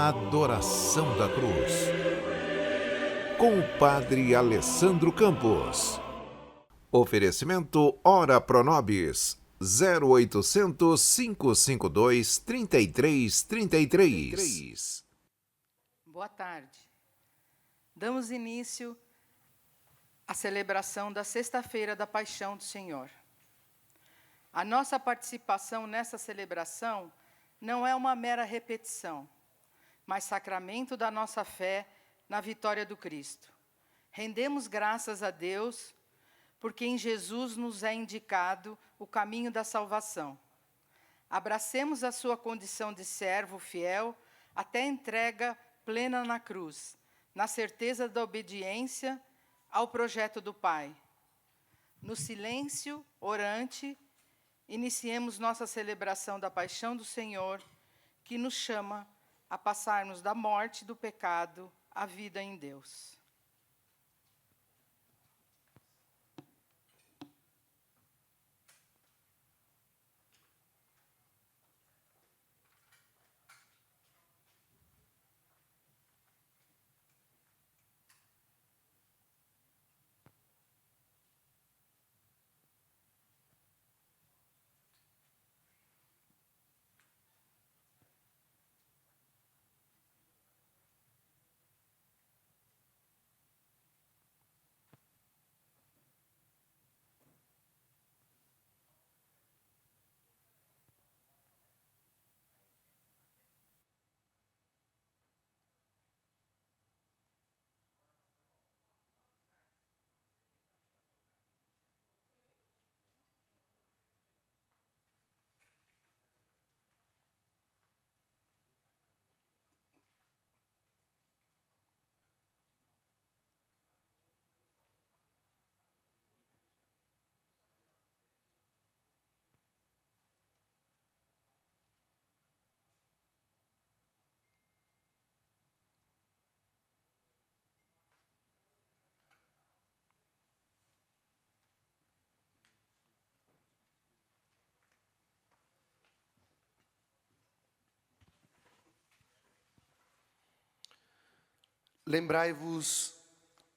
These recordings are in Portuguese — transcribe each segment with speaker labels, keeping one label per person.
Speaker 1: Adoração da Cruz, com o Padre Alessandro Campos. Oferecimento Ora Pro Nobis, 0800 552 3333.
Speaker 2: Boa tarde. Damos início à celebração da Sexta-feira da Paixão do Senhor. A nossa participação nessa celebração não é uma mera repetição, mas sacramento da nossa fé na vitória do Cristo. Rendemos graças a Deus, porque em Jesus nos é indicado o caminho da salvação. Abracemos a sua condição de servo fiel até a entrega plena na cruz, na certeza da obediência ao projeto do Pai. No silêncio orante, iniciemos nossa celebração da Paixão do Senhor, que nos chama a passarmos da morte do pecado à vida em Deus.
Speaker 3: Lembrai-vos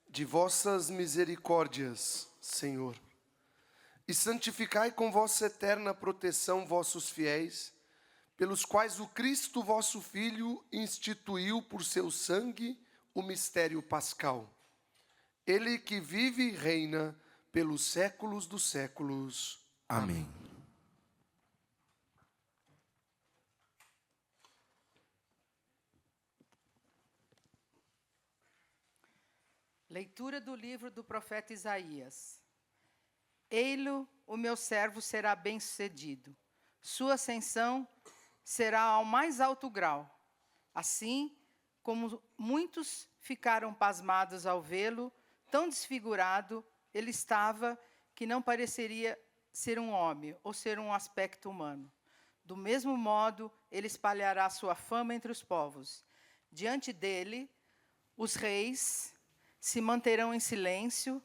Speaker 3: de vossas misericórdias, Senhor, e santificai com vossa eterna proteção vossos fiéis, pelos quais o Cristo vosso Filho instituiu por seu sangue o mistério pascal. Ele que vive e reina pelos séculos dos séculos. Amém.
Speaker 2: Leitura do livro do profeta Isaías. Ei-lo, o meu servo será bem-sucedido. Sua ascensão será ao mais alto grau. Assim como muitos ficaram pasmados ao vê-lo, tão desfigurado ele estava que não pareceria ser um homem ou ser um aspecto humano. Do mesmo modo, ele espalhará sua fama entre os povos. Diante dele, os reis se manterão em silêncio,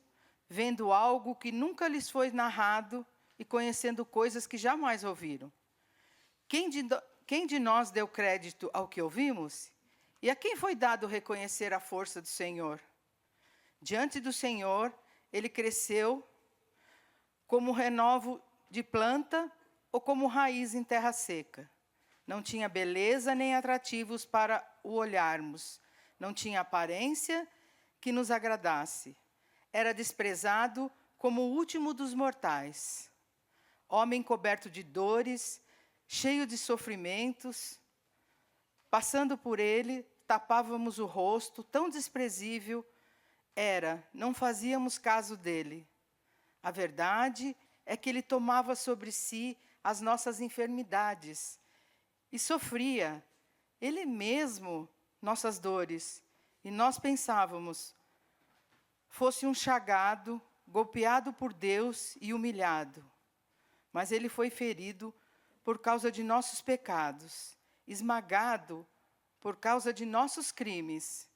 Speaker 2: vendo algo que nunca lhes foi narrado e conhecendo coisas que jamais ouviram. Quem de nós deu crédito ao que ouvimos? E a quem foi dado reconhecer a força do Senhor? Diante do Senhor, ele cresceu como renovo de planta ou como raiz em terra seca. Não tinha beleza nem atrativos para o olharmos. Não tinha aparência que nos agradasse. Era desprezado como o último dos mortais. Homem coberto de dores, cheio de sofrimentos. Passando por ele, tapávamos o rosto, tão desprezível era, não fazíamos caso dele. A verdade é que ele tomava sobre si as nossas enfermidades e sofria, ele mesmo, nossas dores. E nós pensávamos, fosse um chagado, golpeado por Deus e humilhado. Mas ele foi ferido por causa de nossos pecados, esmagado por causa de nossos crimes.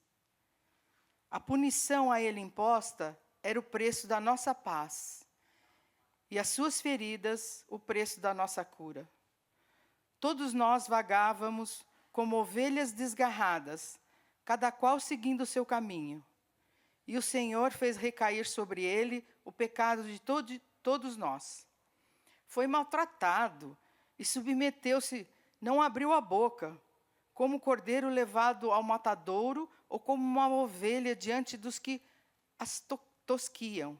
Speaker 2: A punição a ele imposta era o preço da nossa paz, e as suas feridas, o preço da nossa cura. Todos nós vagávamos como ovelhas desgarradas, cada qual seguindo o seu caminho. E o Senhor fez recair sobre ele o pecado de todos nós. Foi maltratado e submeteu-se, não abriu a boca, como cordeiro levado ao matadouro ou como uma ovelha diante dos que as tosquiam.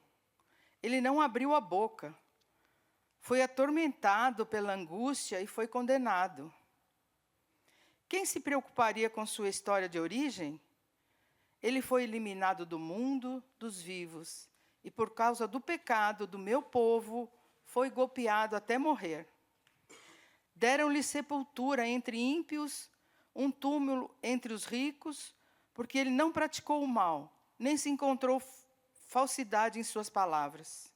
Speaker 2: Ele não abriu a boca. Foi atormentado pela angústia e foi condenado. Quem se preocuparia com sua história de origem? Ele foi eliminado do mundo dos vivos, e por causa do pecado do meu povo, foi golpeado até morrer. Deram-lhe sepultura entre ímpios, um túmulo entre os ricos, porque ele não praticou o mal, nem se encontrou falsidade em suas palavras.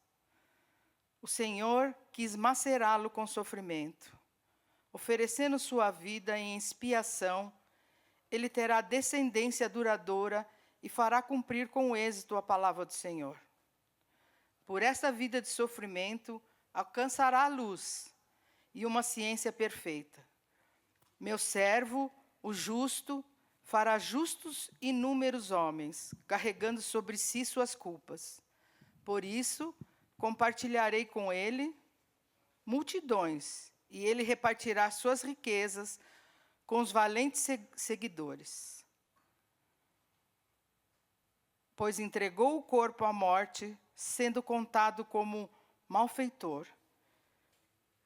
Speaker 2: O Senhor quis macerá-lo com sofrimento. Oferecendo sua vida em expiação, ele terá descendência duradoura e fará cumprir com êxito a palavra do Senhor. Por esta vida de sofrimento, alcançará a luz e uma ciência perfeita. Meu servo, o justo, fará justos inúmeros homens, carregando sobre si suas culpas. Por isso, compartilharei com ele multidões, e ele repartirá suas riquezas com os valentes seguidores. Pois entregou o corpo à morte, sendo contado como malfeitor.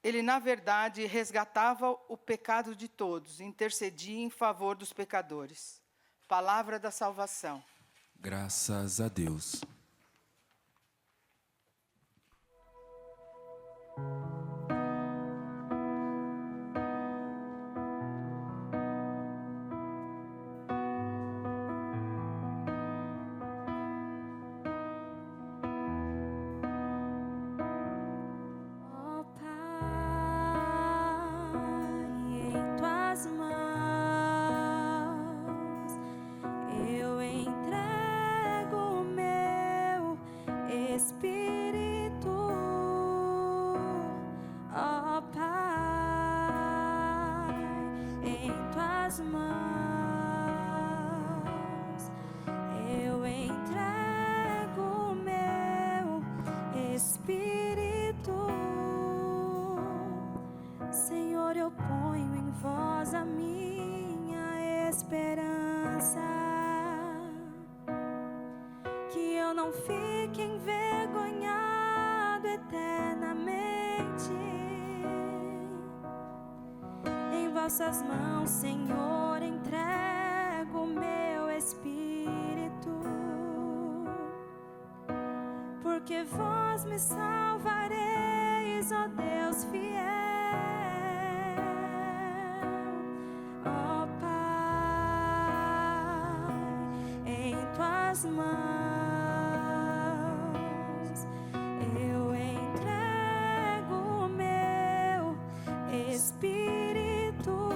Speaker 2: Ele, na verdade, resgatava o pecado de todos, intercedia em favor dos pecadores. Palavra da salvação.
Speaker 4: Graças a Deus.
Speaker 5: Eu ponho em vós a minha esperança, que eu não fique envergonhado eternamente. Em vossas mãos, Senhor, entrego o meu espírito, porque vós me salvareis, ó Deus fiel. Mãos, eu entrego o meu espírito,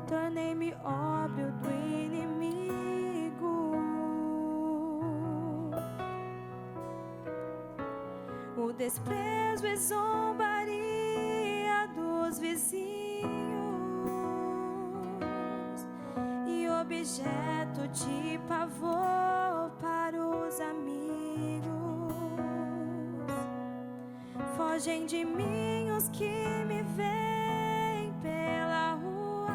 Speaker 5: tornei-me óbvio do inimigo. O desprezo e zombaria dos vizinhos, objeto de pavor para os amigos. Fogem de mim os que me veem pela rua.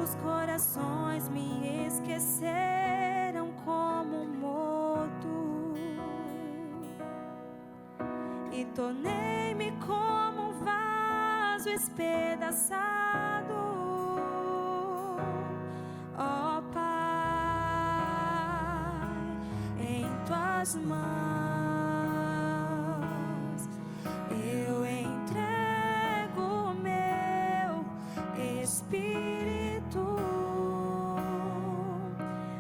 Speaker 5: Os corações me esqueceram como um morto, e tornei-me como um vaso espedaçado. Ó Pai, em tuas mãos eu entrego o meu espírito.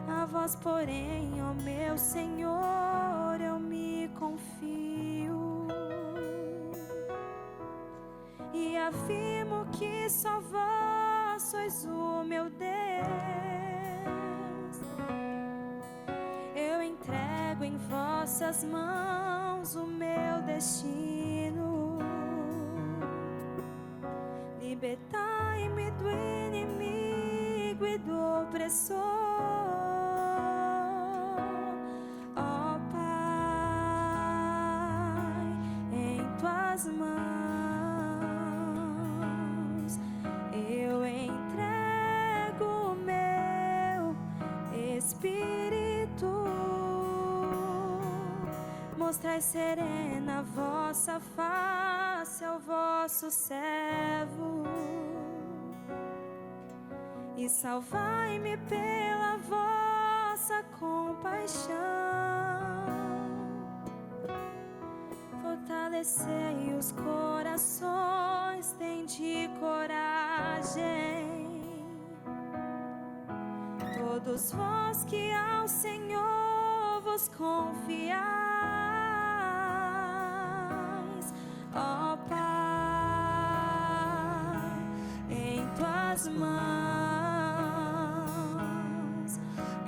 Speaker 5: A vós, porém, ó meu Senhor, eu me confio e afirmo que só vós sois o meu Deus. Eu entrego em vossas mãos o meu destino. libertai-me do inimigo e do opressor. Ó Pai, em tuas mãos eu entrego o meu espírito. Mostrai serena a vossa face ao vosso servo e salvai-me pela vossa compaixão. Fortalecei os corações, tende coragem, todos vós que ao Senhor vos confiais. Ó Pai, em tuas mãos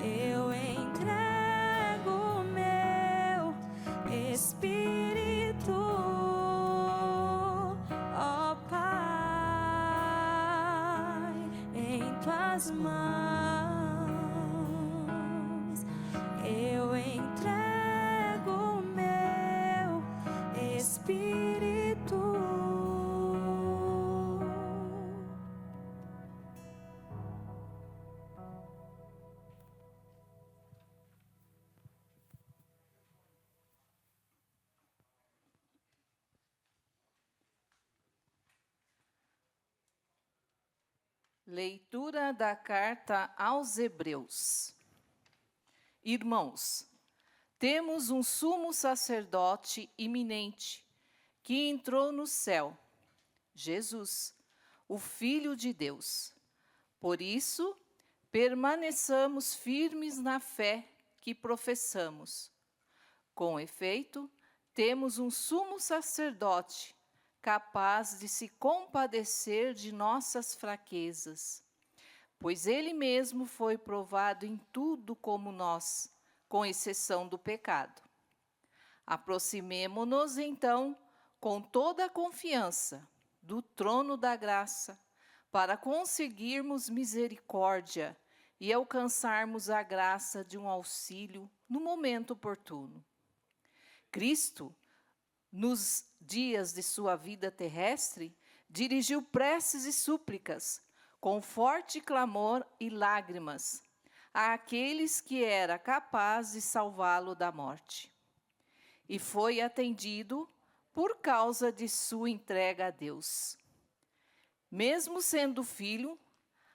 Speaker 5: eu entrego o meu espírito. Ó Pai, em tuas mãos eu entrego o meu espírito.
Speaker 6: Leitura da carta aos Hebreus. Irmãos, temos um sumo sacerdote iminente que entrou no céu, Jesus, o Filho de Deus. Por isso, permaneçamos firmes na fé que professamos. Com efeito, temos um sumo sacerdote capaz de se compadecer de nossas fraquezas, pois ele mesmo foi provado em tudo como nós, com exceção do pecado. Aproximemo-nos, então, com toda a confiança do trono da graça, para conseguirmos misericórdia e alcançarmos a graça de um auxílio no momento oportuno. Cristo, nos dias de sua vida terrestre, dirigiu preces e súplicas, com forte clamor e lágrimas, àqueles que era capaz de salvá-lo da morte. E foi atendido por causa de sua entrega a Deus. Mesmo sendo filho,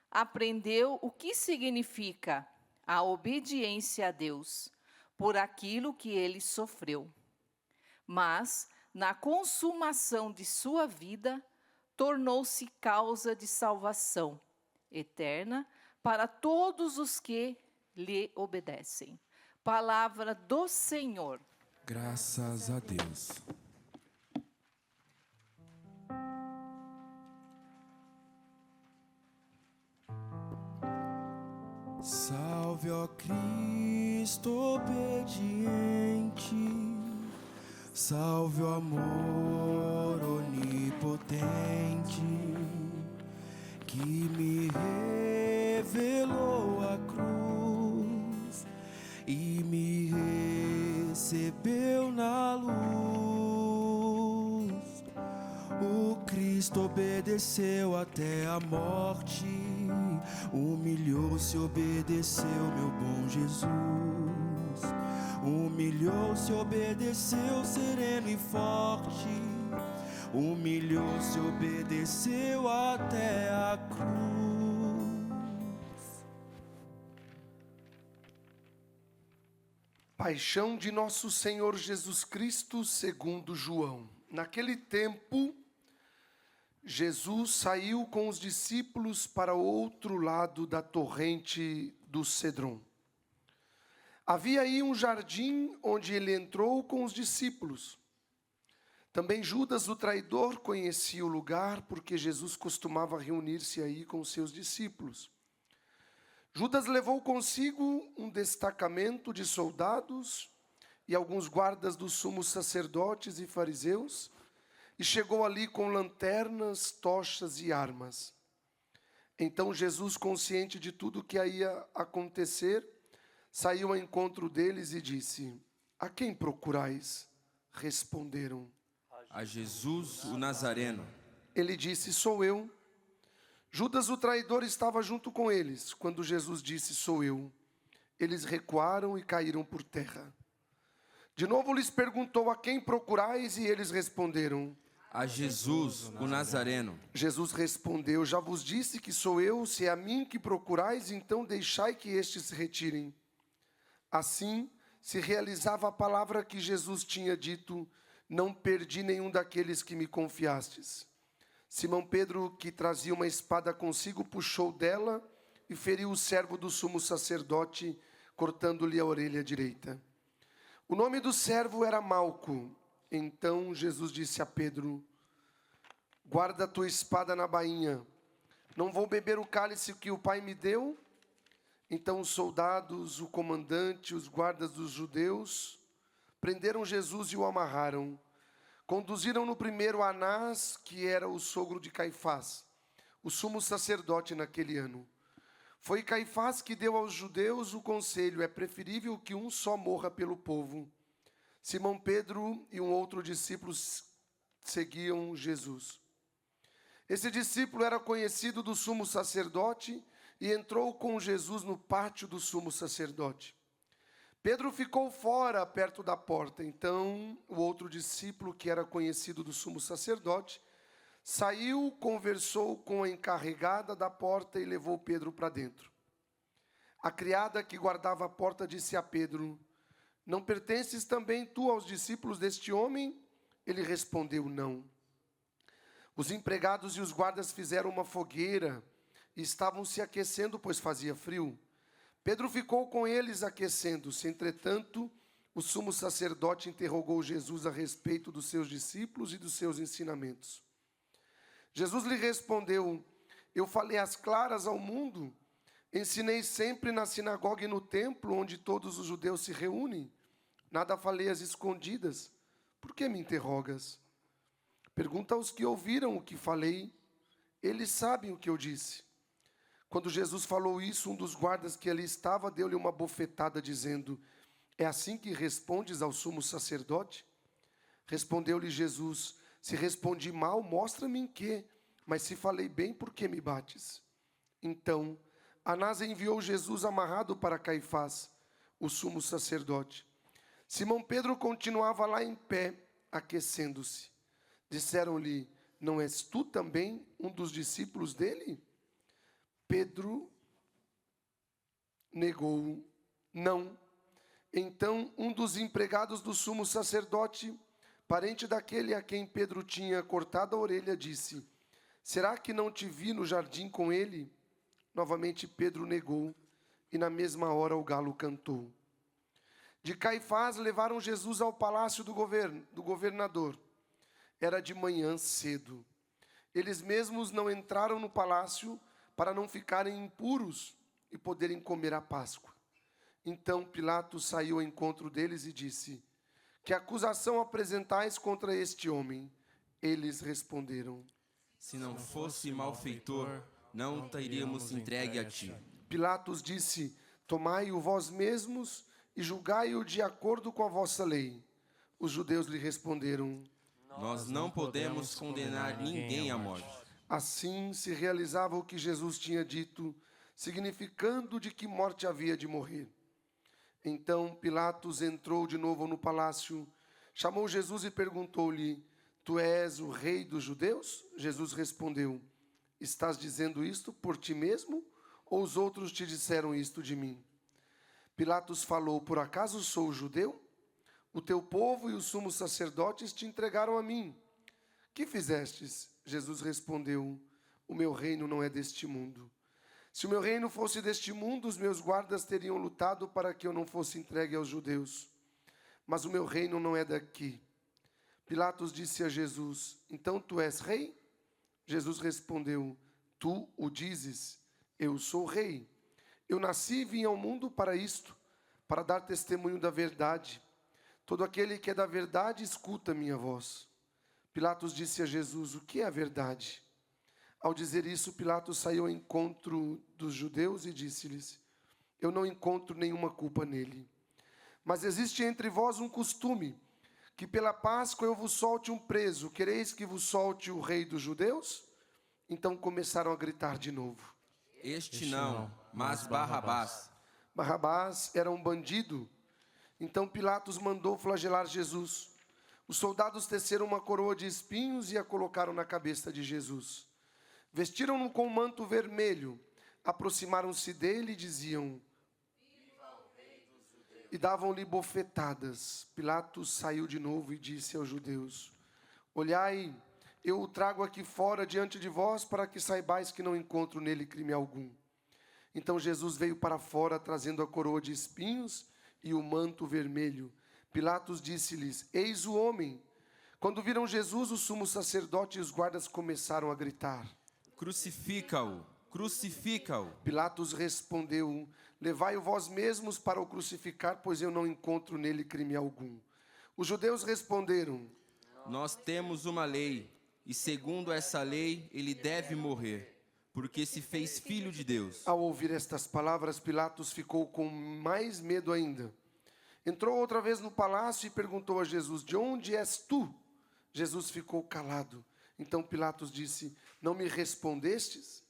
Speaker 6: aprendeu o que significa a obediência a Deus, por aquilo que ele sofreu. Mas, na consumação de sua vida, tornou-se causa de salvação eterna para todos os que lhe obedecem. Palavra do Senhor.
Speaker 4: Graças a Deus. Salve, ó Cristo obediente, salve o amor onipotente, que me revelou a cruz e me recebeu na luz. O Cristo obedeceu até a morte, humilhou-se, obedeceu, meu bom Jesus. Humilhou-se, obedeceu, sereno e forte. Humilhou-se, obedeceu até a cruz.
Speaker 3: Paixão de nosso Senhor Jesus Cristo segundo João. Naquele tempo, Jesus saiu com os discípulos para o outro lado da torrente do Cedron. Havia aí um jardim onde ele entrou com os discípulos. Também Judas, o traidor, conhecia o lugar, porque Jesus costumava reunir-se aí com os seus discípulos. Judas levou consigo um destacamento de soldados e alguns guardas dos sumos sacerdotes e fariseus, e chegou ali com lanternas, tochas e armas. Então Jesus, consciente de tudo o que ia acontecer, saiu ao encontro deles e disse: a quem procurais? Responderam:
Speaker 7: a Jesus o Nazareno.
Speaker 3: Ele disse: sou eu. Judas o traidor estava junto com eles. Quando Jesus disse: sou eu, eles recuaram e caíram por terra. De novo lhes perguntou: a quem procurais? E eles responderam:
Speaker 7: a Jesus o Nazareno.
Speaker 3: Jesus respondeu: já vos disse que sou eu. Se é a mim que procurais, então deixai que estes se retirem. Assim se realizava a palavra que Jesus tinha dito: não perdi nenhum daqueles que me confiastes. Simão Pedro, que trazia uma espada consigo, puxou dela e feriu o servo do sumo sacerdote, cortando-lhe a orelha direita. O nome do servo era Malco. Então Jesus disse a Pedro: guarda a tua espada na bainha. Não vou beber o cálice que o Pai me deu? Então os soldados, o comandante, os guardas dos judeus prenderam Jesus e o amarraram. Conduziram-no primeiro a Anás, que era o sogro de Caifás, o sumo sacerdote naquele ano. Foi Caifás que deu aos judeus o conselho: é preferível que um só morra pelo povo. Simão Pedro e um outro discípulo seguiam Jesus. Esse discípulo era conhecido do sumo sacerdote e entrou com Jesus no pátio do sumo sacerdote. Pedro ficou fora, perto da porta. Então, o outro discípulo, que era conhecido do sumo sacerdote, saiu, conversou com a encarregada da porta e levou Pedro para dentro. A criada que guardava a porta disse a Pedro: não pertences também tu aos discípulos deste homem? Ele respondeu: não. Os empregados e os guardas fizeram uma fogueira e estavam se aquecendo, pois fazia frio. Pedro ficou com eles aquecendo-se. Entretanto, o sumo sacerdote interrogou Jesus a respeito dos seus discípulos e dos seus ensinamentos. Jesus lhe respondeu: eu falei às claras ao mundo, ensinei sempre na sinagoga e no templo, onde todos os judeus se reúnem. Nada falei às escondidas. Por que me interrogas? Pergunta aos que ouviram o que falei. Eles sabem o que eu disse. Quando Jesus falou isso, um dos guardas que ali estava deu-lhe uma bofetada, dizendo: é assim que respondes ao sumo sacerdote? Respondeu-lhe Jesus: se respondi mal, mostra-me em quê? Mas se falei bem, por que me bates? Então, Anás enviou Jesus amarrado para Caifás, o sumo sacerdote. Simão Pedro continuava lá em pé, aquecendo-se. Disseram-lhe: não és tu também um dos discípulos dele? Pedro negou: não. Então um dos empregados do sumo sacerdote, parente daquele a quem Pedro tinha cortado a orelha, disse: será que não te vi no jardim com ele? Novamente Pedro negou, e na mesma hora o galo cantou. De Caifás levaram Jesus ao palácio do governador. Era de manhã cedo. Eles mesmos não entraram no palácio para não ficarem impuros e poderem comer a Páscoa. Então Pilatos saiu ao encontro deles e disse: que acusação apresentais contra este homem? Eles responderam:
Speaker 7: se não fosse malfeitor, não teríamos entregue a ti.
Speaker 3: Pilatos disse: tomai-o vós mesmos e julgai-o de acordo com a vossa lei. Os judeus lhe responderam:
Speaker 7: nós não podemos condenar ninguém à morte.
Speaker 3: Assim se realizava o que Jesus tinha dito, significando de que morte havia de morrer. Então Pilatos entrou de novo no palácio, chamou Jesus e perguntou-lhe: tu és o rei dos judeus? Jesus respondeu: estás dizendo isto por ti mesmo, ou os outros te disseram isto de mim? Pilatos falou: por acaso sou judeu? O teu povo e os sumos sacerdotes te entregaram a mim. Que fizestes? Jesus respondeu: o meu reino não é deste mundo. Se o meu reino fosse deste mundo, os meus guardas teriam lutado para que eu não fosse entregue aos judeus. Mas o meu reino não é daqui. Pilatos disse a Jesus: então tu és rei? Jesus respondeu: tu o dizes, eu sou rei. Eu nasci e vim ao mundo para isto, para dar testemunho da verdade. Todo aquele que é da verdade escuta minha voz. Pilatos disse a Jesus: o que é a verdade? Ao dizer isso, Pilatos saiu ao encontro dos judeus e disse-lhes: eu não encontro nenhuma culpa nele. Mas existe entre vós um costume, que pela Páscoa eu vos solte um preso. Quereis que vos solte o rei dos judeus? Então começaram a gritar de novo.
Speaker 7: Este não, mas Barrabás.
Speaker 3: Barrabás era um bandido. Então Pilatos mandou flagelar Jesus. Os soldados teceram uma coroa de espinhos e a colocaram na cabeça de Jesus. Vestiram-no com um manto vermelho, aproximaram-se dele e diziam: e davam-lhe bofetadas. Pilatos saiu de novo e disse aos judeus: olhai, eu o trago aqui fora diante de vós, para que saibais que não encontro nele crime algum. Então Jesus veio para fora, trazendo a coroa de espinhos e o manto vermelho. Pilatos disse-lhes: eis o homem. Quando viram Jesus, o sumo sacerdote e os guardas começaram a gritar:
Speaker 7: Crucifica-o, crucifica-o.
Speaker 3: Pilatos respondeu: levai-o vós mesmos para o crucificar, pois eu não encontro nele crime algum. Os judeus responderam:
Speaker 7: Nós temos uma lei, e segundo essa lei ele deve morrer, porque se fez filho de Deus.
Speaker 3: Ao ouvir estas palavras, Pilatos ficou com mais medo ainda. Entrou outra vez no palácio e perguntou a Jesus: de onde és tu? Jesus ficou calado. Então Pilatos disse: não me respondestes?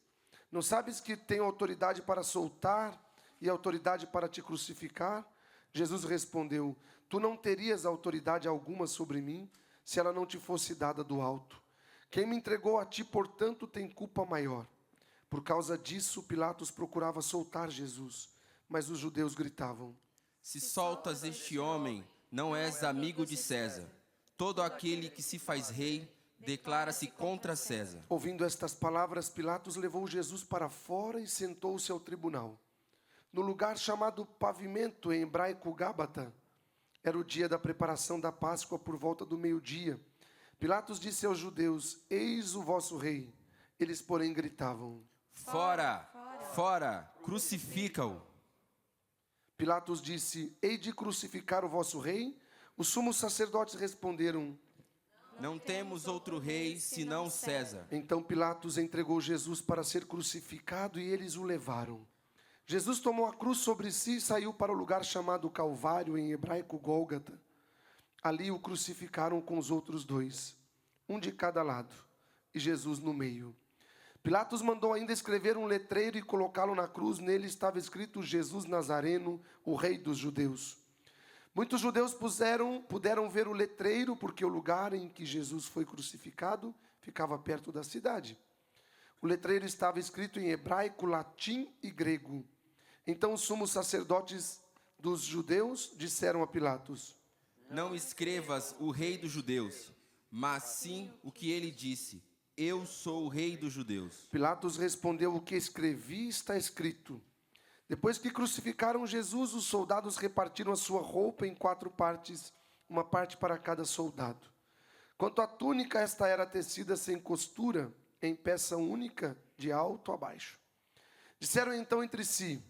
Speaker 3: Não sabes que tenho autoridade para soltar e autoridade para te crucificar? Jesus respondeu: tu não terias autoridade alguma sobre mim, se ela não te fosse dada do alto. Quem me entregou a ti, portanto, tem culpa maior. Por causa disso, Pilatos procurava soltar Jesus, mas os judeus gritavam:
Speaker 7: Se soltas este homem, não és amigo de César. Todo aquele que se faz rei declara-se contra César.
Speaker 3: Ouvindo estas palavras, Pilatos levou Jesus para fora e sentou-se ao tribunal. No lugar chamado Pavimento, em hebraico Gábata, era o dia da preparação da Páscoa por volta do meio-dia. Pilatos disse aos judeus: eis o vosso rei. Eles, porém, gritavam:
Speaker 7: Fora, fora, crucifica-o.
Speaker 3: Pilatos disse: hei de crucificar o vosso rei? Os sumos sacerdotes responderam:
Speaker 7: Não temos outro rei senão César.
Speaker 3: Então Pilatos entregou Jesus para ser crucificado e eles o levaram. Jesus tomou a cruz sobre si e saiu para o lugar chamado Calvário, em hebraico Gólgata. Ali o crucificaram com os outros dois, um de cada lado, e Jesus no meio. Pilatos mandou ainda escrever um letreiro e colocá-lo na cruz. Nele estava escrito: Jesus Nazareno, o rei dos judeus. Muitos judeus puderam ver o letreiro, porque o lugar em que Jesus foi crucificado ficava perto da cidade. O letreiro estava escrito em hebraico, latim e grego. Então os sumos sacerdotes dos judeus disseram a Pilatos:
Speaker 7: Não escrevas o rei dos judeus, mas sim o que ele disse: Eu sou o rei dos judeus.
Speaker 3: Pilatos respondeu: o que escrevi está escrito. Depois que crucificaram Jesus, os soldados repartiram a sua roupa em 4 partes, uma parte para cada soldado. Quanto à túnica, esta era tecida sem costura, em peça única, de alto a baixo. Disseram então entre si: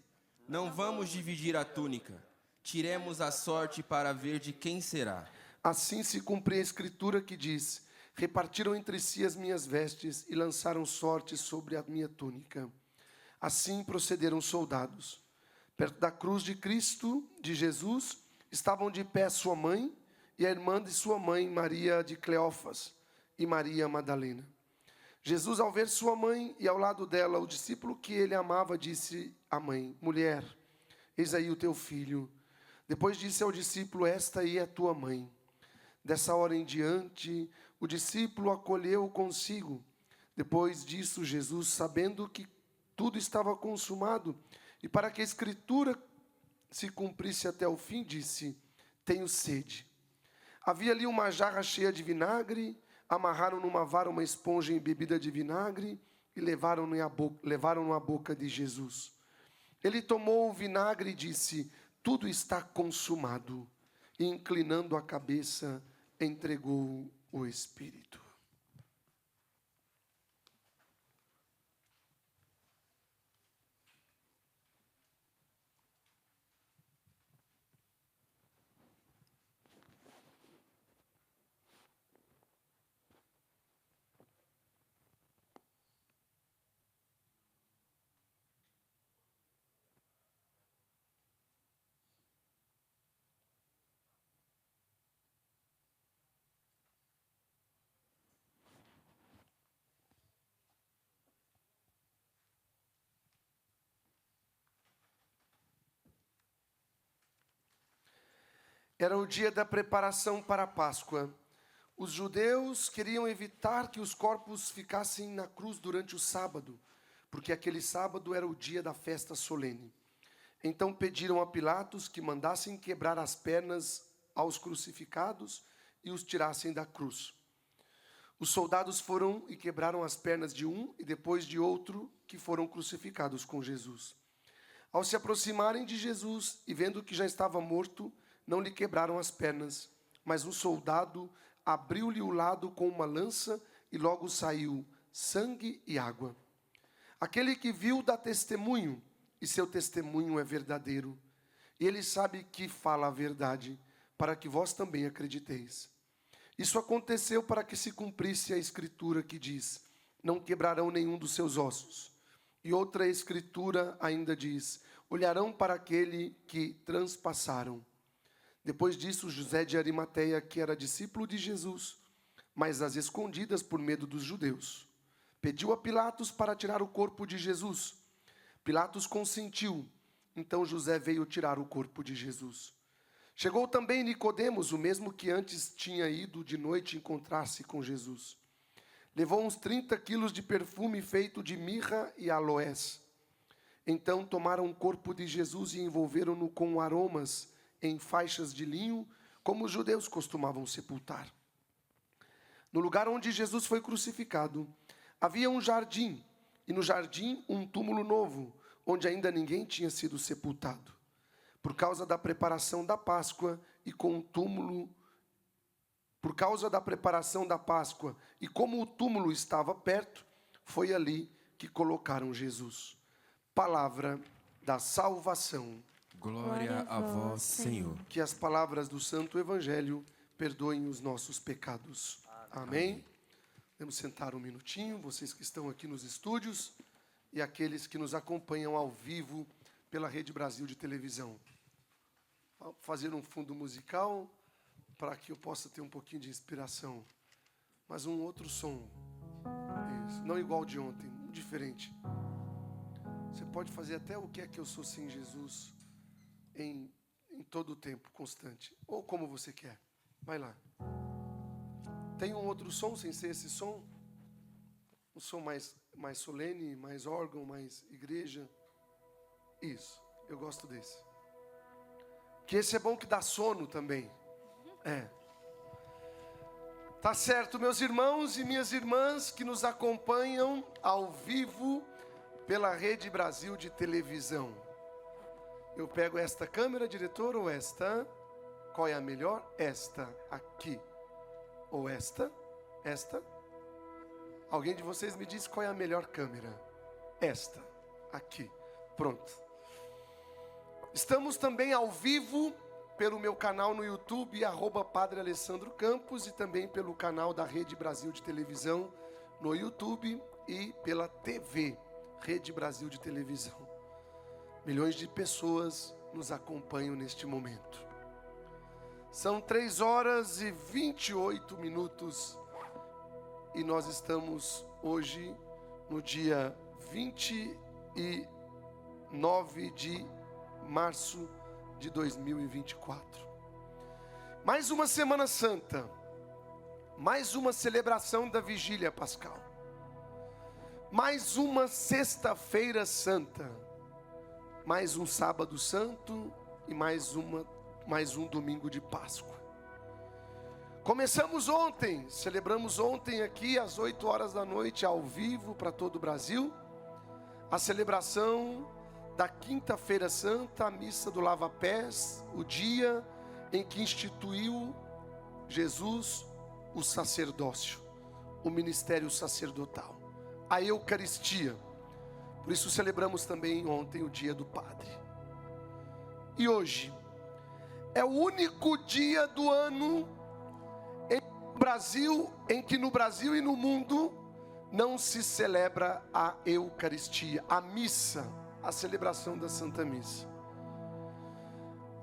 Speaker 7: Não vamos dividir a túnica. Tiremos a sorte para ver de quem será.
Speaker 3: assim se cumpre a escritura que diz: repartiram entre si as minhas vestes e lançaram sorte sobre a minha túnica. Assim procederam os soldados. Perto da cruz de Cristo, de Jesus, estavam de pé sua mãe e a irmã de sua mãe, Maria de Cleófas, e Maria Madalena. Jesus, ao ver sua mãe e ao lado dela o discípulo que ele amava, disse à mãe: mulher, eis aí o teu filho. Depois disse ao discípulo: esta aí é tua mãe. Dessa hora em diante, o discípulo acolheu consigo. Depois disso, Jesus, sabendo que tudo estava consumado, e para que a escritura se cumprisse até o fim, disse: tenho sede. Havia ali uma jarra cheia de vinagre, amarraram numa vara uma esponja embebida de vinagre e levaram-no à boca de Jesus. Ele tomou o vinagre e disse: tudo está consumado. E inclinando a cabeça, entregou o Espírito. Era o dia da preparação para a Páscoa. Os judeus queriam evitar que os corpos ficassem na cruz durante o sábado, porque aquele sábado era o dia da festa solene. Então pediram a Pilatos que mandassem quebrar as pernas aos crucificados e os tirassem da cruz. Os soldados foram e quebraram as pernas de um e depois de outro que foram crucificados com Jesus. Ao se aproximarem de Jesus e vendo que já estava morto, não lhe quebraram as pernas, mas um soldado abriu-lhe o lado com uma lança e logo saiu sangue e água. Aquele que viu dá testemunho, e seu testemunho é verdadeiro. E ele sabe que fala a verdade, para que vós também acrediteis. Isso aconteceu para que se cumprisse a escritura que diz: não quebrarão nenhum dos seus ossos. E outra escritura ainda diz: olharão para aquele que transpassaram. Depois disso, José de Arimateia, que era discípulo de Jesus, mas às escondidas por medo dos judeus, pediu a Pilatos para tirar o corpo de Jesus. Pilatos consentiu. Então José veio tirar o corpo de Jesus. Chegou também Nicodemos, o mesmo que antes tinha ido de noite encontrar-se com Jesus. Levou uns 30 quilos de perfume feito de mirra e aloés. Então tomaram o corpo de Jesus e envolveram-no com aromas em faixas de linho, como os judeus costumavam sepultar. No lugar onde Jesus foi crucificado, havia um jardim, e no jardim um túmulo novo, onde ainda ninguém tinha sido sepultado. Por causa da preparação da Páscoa e com o túmulo, por causa da preparação da Páscoa e como o túmulo estava perto, foi ali que colocaram Jesus. Palavra da salvação.
Speaker 7: Glória a vós, Senhor.
Speaker 3: Que as palavras do Santo Evangelho perdoem os nossos pecados. Amém. Vamos sentar um minutinho, vocês que estão aqui nos estúdios e aqueles que nos acompanham ao vivo pela Rede Brasil de televisão. Vou fazer um fundo musical para que eu possa ter um pouquinho de inspiração. Mas um outro som. Isso. Não igual de ontem, diferente. Você pode fazer até o que é que eu sou sem Jesus em todo o tempo, constante. Ou como você quer. Vai lá. Tem um outro som sem ser esse som? Um som mais solene, mais órgão, mais igreja. Isso, eu gosto desse. Que esse é bom que dá sono também. Tá certo, meus irmãos e minhas irmãs que nos acompanham ao vivo pela Rede Brasil de televisão. Eu pego esta câmera, diretor, ou esta? Qual é a melhor? Esta, aqui. Ou esta? Esta? Alguém de vocês me diz qual é a melhor câmera? Esta, aqui. Pronto. Estamos também ao vivo pelo meu canal no YouTube, @Padre Alessandro Campos, e também pelo canal da Rede Brasil de televisão no YouTube e pela TV, Rede Brasil de televisão. Milhões de pessoas nos acompanham neste momento. São 3h28 e nós estamos hoje no dia 29 de março de 2024. Mais uma Semana Santa, mais uma celebração da Vigília Pascal, mais uma Sexta-feira Santa, mais um Sábado Santo e mais um domingo de Páscoa. Começamos ontem, celebramos ontem aqui às 8h da noite ao vivo para todo o Brasil, a celebração da Quinta-feira Santa, a missa do lava-pés, o dia em que instituiu Jesus o sacerdócio, o ministério sacerdotal, a Eucaristia. Por isso celebramos também ontem o dia do Padre. E hoje é o único dia do ano em que no Brasil e no mundo não se celebra a Eucaristia, a missa, a celebração da Santa Missa.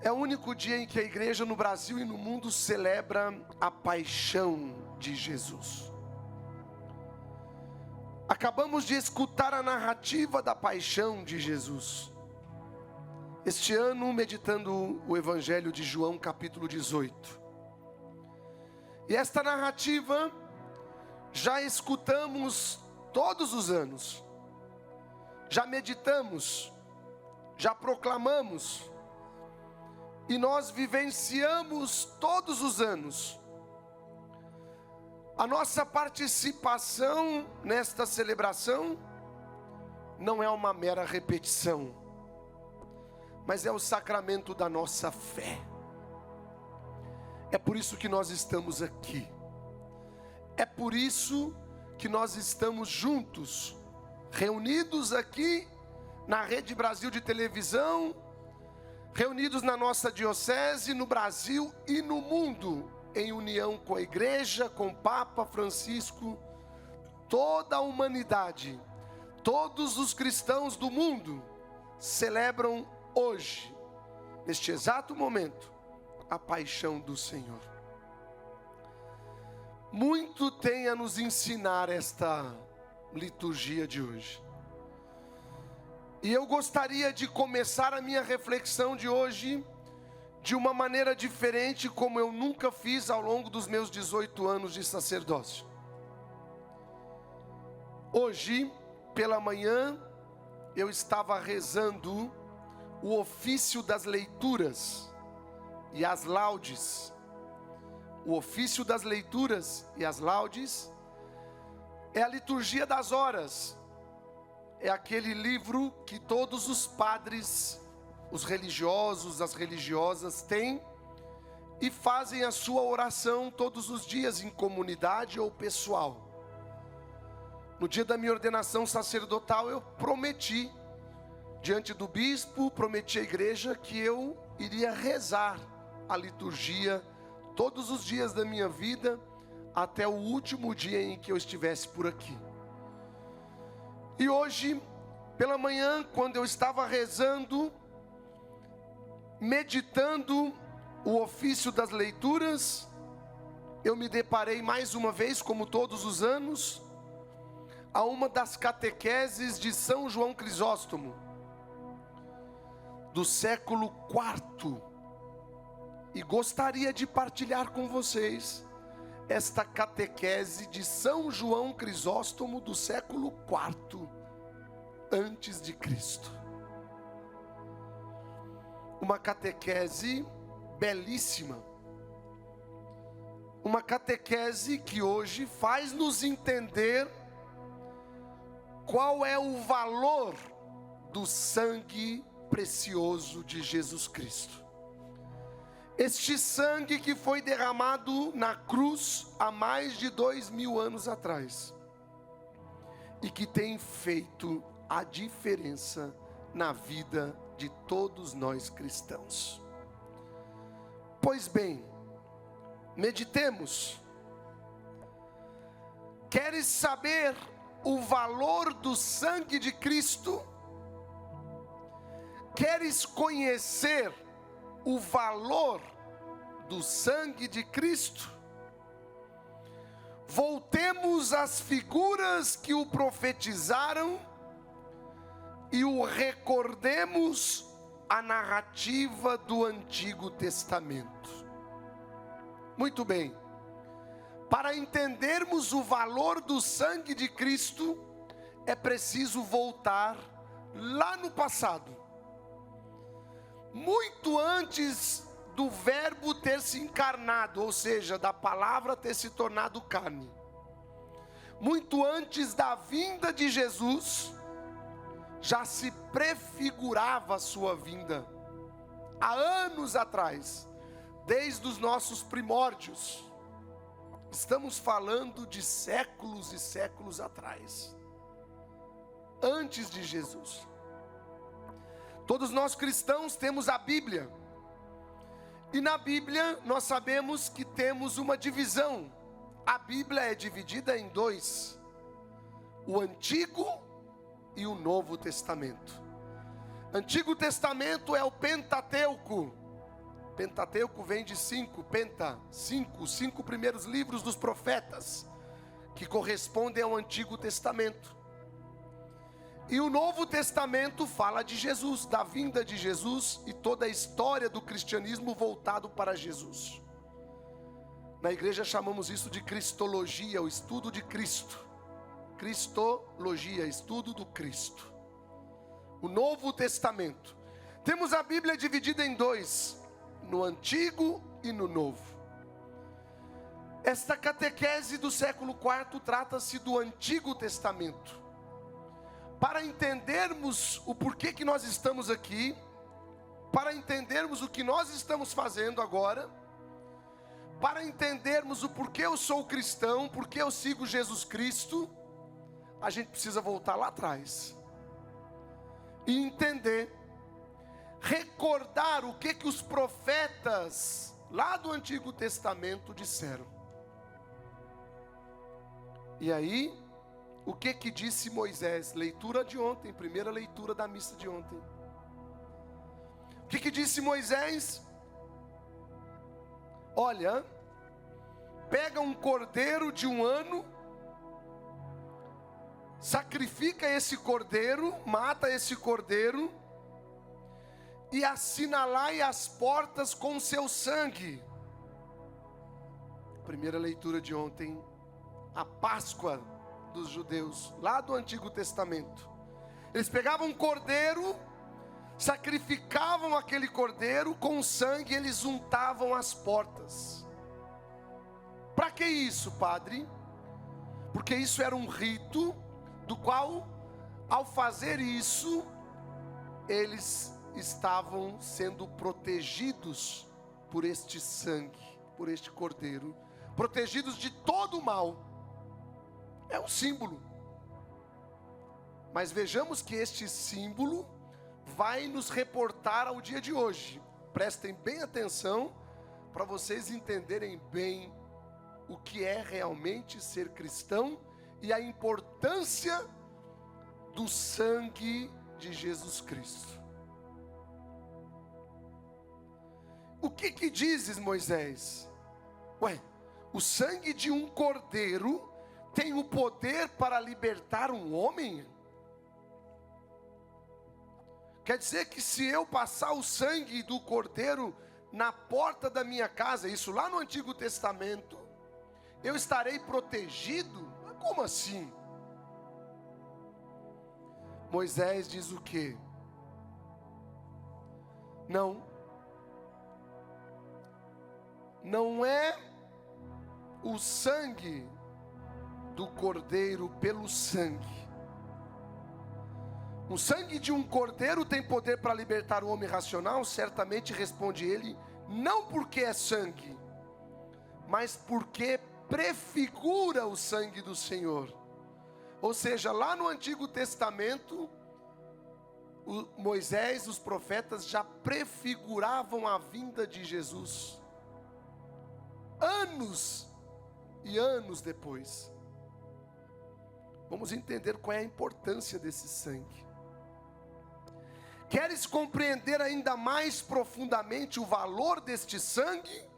Speaker 3: É o único dia em que a igreja no Brasil e no mundo celebra a paixão de Jesus. Acabamos de escutar a narrativa da paixão de Jesus. Este ano, meditando o Evangelho de João, capítulo 18. E esta narrativa já escutamos todos os anos, já meditamos, já proclamamos, e nós vivenciamos todos os anos. A nossa participação nesta celebração não é uma mera repetição, mas é o sacramento da nossa fé. É por isso que nós estamos aqui. É por isso que nós estamos juntos, reunidos aqui na Rede Brasil de televisão, reunidos na nossa diocese, no Brasil e no mundo, em união com a igreja, com o Papa Francisco, toda a humanidade, todos os cristãos do mundo celebram hoje, neste exato momento, a paixão do Senhor. Muito tem a nos ensinar esta liturgia de hoje. E eu gostaria de começar a minha reflexão de hoje de uma maneira diferente, como eu nunca fiz ao longo dos meus 18 anos de sacerdócio. Hoje, pela manhã, eu estava rezando o ofício das leituras e as laudes. O ofício das leituras e as laudes é a liturgia das horas. É aquele livro que todos os padres, os religiosos, as religiosas têm e fazem a sua oração todos os dias em comunidade ou pessoal. No dia da minha ordenação sacerdotal eu prometi, diante do bispo, prometi à igreja que eu iria rezar a liturgia todos os dias da minha vida, até o último dia em que eu estivesse por aqui. E hoje, pela manhã, quando eu estava rezando, meditando o ofício das leituras, eu me deparei mais uma vez, como todos os anos, a uma das catequeses de São João Crisóstomo, do século IV. E gostaria de partilhar com vocês esta catequese de São João Crisóstomo do século IV antes de Cristo. Uma catequese belíssima. Uma catequese que hoje faz nos entender qual é o valor do sangue precioso de Jesus Cristo. Este sangue que foi derramado na cruz há mais de 2000 anos atrás e que tem feito a diferença na vida de todos nós cristãos. Pois bem, meditemos. Queres saber o valor do sangue de Cristo? Queres conhecer o valor do sangue de Cristo? Voltemos às figuras que o profetizaram e o recordemos a narrativa do Antigo Testamento. Muito bem. Para entendermos o valor do sangue de Cristo, é preciso voltar lá no passado. Muito antes do verbo ter se encarnado, ou seja, da palavra ter se tornado carne. Muito antes da vinda de Jesus, já se prefigurava a sua vinda. Há anos atrás, desde os nossos primórdios. Estamos falando de séculos e séculos atrás. Antes de Jesus. Todos nós cristãos temos a Bíblia. E na Bíblia nós sabemos que temos uma divisão. A Bíblia é dividida em dois: o Antigo e o Novo Testamento. Antigo Testamento é o Pentateuco. Pentateuco vem de cinco primeiros livros dos profetas, que correspondem ao Antigo Testamento. E o Novo Testamento fala de Jesus, da vinda de Jesus e toda a história do cristianismo voltado para Jesus. Na igreja chamamos isso de cristologia, o estudo de Cristo. Cristologia, estudo do Cristo. O Novo Testamento. Temos a Bíblia dividida em dois, no Antigo e no Novo. Esta catequese do século IV trata-se do Antigo Testamento. Para entendermos o porquê que nós estamos aqui, para entendermos o que nós estamos fazendo agora, para entendermos o porquê eu sou cristão, porquê eu sigo Jesus Cristo, a gente precisa voltar lá atrás e entender, recordar o que os profetas lá do Antigo Testamento disseram. E aí, o que disse Moisés? Leitura de ontem, primeira leitura da missa de ontem. O que disse Moisés? Olha, pega um cordeiro de 1 ano, sacrifica esse cordeiro, mata esse cordeiro, e assinalai as portas com seu sangue. Primeira leitura de ontem, a Páscoa dos judeus, lá do Antigo Testamento. Eles pegavam um cordeiro, sacrificavam aquele cordeiro, com sangue eles untavam as portas. Para que isso, padre? Porque isso era um rito, do qual, ao fazer isso, eles estavam sendo protegidos por este sangue, por este cordeiro, protegidos de todo o mal. É um símbolo. Mas vejamos que este símbolo vai nos reportar ao dia de hoje. Prestem bem atenção para vocês entenderem bem o que é realmente ser cristão e a importância do sangue de Jesus Cristo. O que dizes, Moisés? O sangue de um cordeiro tem o poder para libertar um homem? Quer dizer que se eu passar o sangue do cordeiro na porta da minha casa, isso lá no Antigo Testamento, eu estarei protegido? Mas como assim? Moisés diz o quê? Não é o sangue do cordeiro pelo sangue. O sangue de um cordeiro tem poder para libertar o homem racional? Certamente, responde ele, não porque é sangue, mas porque prefigura o sangue do Senhor. Ou seja, lá no Antigo Testamento, Moisés, os profetas já prefiguravam a vinda de Jesus, anos e anos depois. Vamos entender qual é a importância desse sangue. Queres compreender ainda mais profundamente o valor deste sangue?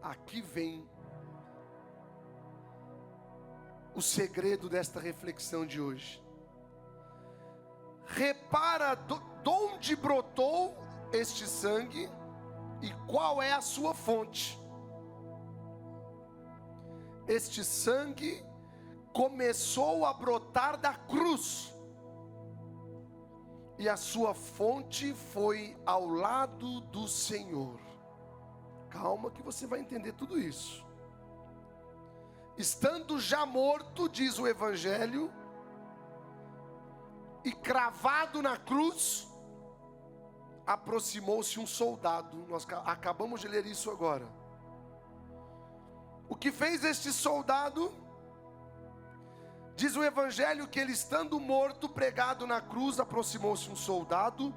Speaker 3: Aqui vem o segredo desta reflexão de hoje. Repara de onde brotou este sangue e qual é a sua fonte. Este sangue começou a brotar da cruz, e a sua fonte foi ao lado do Senhor. Calma que você vai entender tudo isso. Estando já morto, diz o Evangelho, e cravado na cruz, aproximou-se um soldado. Nós acabamos de ler isso agora. O que fez este soldado? Diz o Evangelho que ele, estando morto, pregado na cruz, aproximou-se um soldado,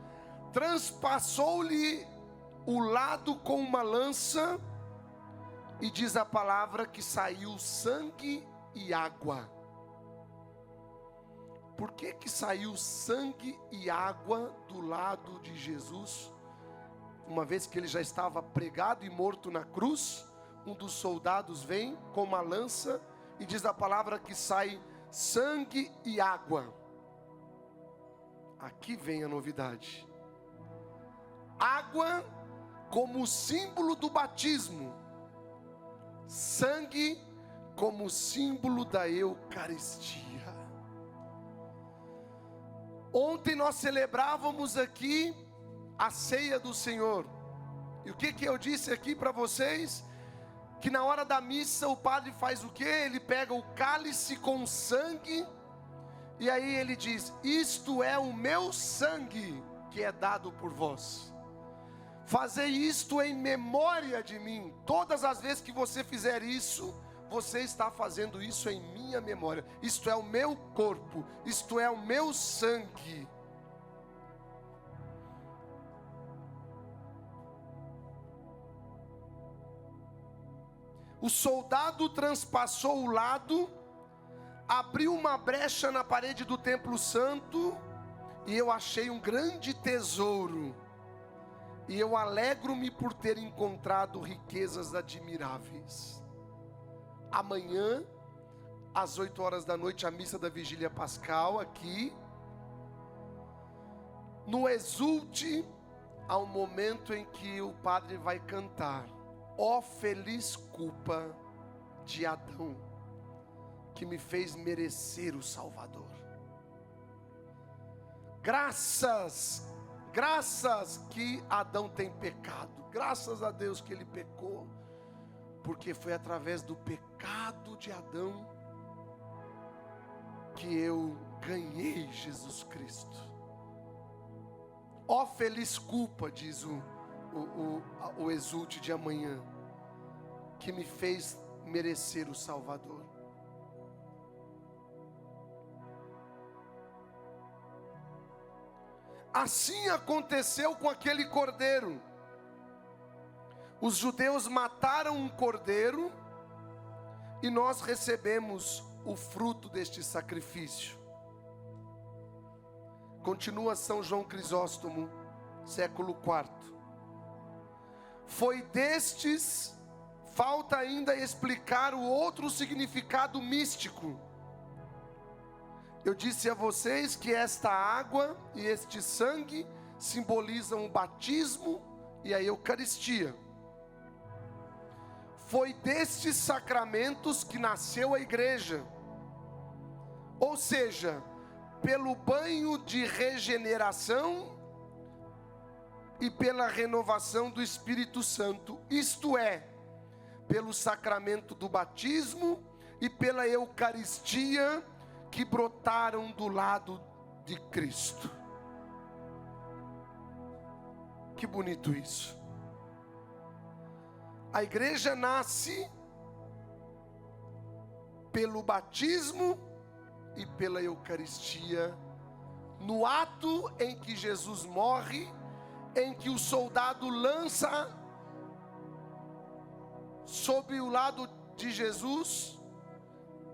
Speaker 3: transpassou-lhe o lado com uma lança, e diz a palavra que saiu sangue e água. Por que saiu sangue e água do lado de Jesus? Uma vez que ele já estava pregado e morto na cruz, um dos soldados vem com uma lança, e diz a palavra que sai sangue e água. Aqui vem a novidade. Água como símbolo do batismo, sangue como símbolo da Eucaristia. Ontem nós celebrávamos aqui a ceia do Senhor. E o que eu disse aqui para vocês? Que na hora da missa o padre faz o quê? Ele pega o cálice com sangue e aí ele diz: isto é o meu sangue que é dado por vós. Fazei isto em memória de mim. Todas as vezes que você fizer isso, você está fazendo isso em minha memória. Isto é o meu corpo, isto é o meu sangue. O soldado transpassou o lado, abriu uma brecha na parede do templo santo, e eu achei um grande tesouro. E eu alegro-me por ter encontrado riquezas admiráveis. Amanhã, às 8 horas da noite, a missa da vigília pascal aqui. No Exulte, há um momento em que o padre vai cantar: ó feliz culpa de Adão, que me fez merecer o Salvador. Graças que Adão tem pecado. Graças a Deus que ele pecou, porque foi através do pecado de Adão que eu ganhei Jesus Cristo. Ó feliz culpa, diz o Exulte de amanhã, que me fez merecer o Salvador. Assim aconteceu com aquele cordeiro. Os judeus mataram um cordeiro e nós recebemos o fruto deste sacrifício. Continua São João Crisóstomo, século IV. Foi destes, falta ainda explicar o outro significado místico. Eu disse a vocês que esta água e este sangue simbolizam o batismo e a Eucaristia. Foi destes sacramentos que nasceu a igreja. Ou seja, pelo banho de regeneração e pela renovação do Espírito Santo. Isto é, pelo sacramento do batismo e pela Eucaristia que brotaram do lado de Cristo. Que bonito isso. A igreja nasce pelo batismo e pela Eucaristia, no ato em que Jesus morre, em que o soldado lança sobre o lado de Jesus,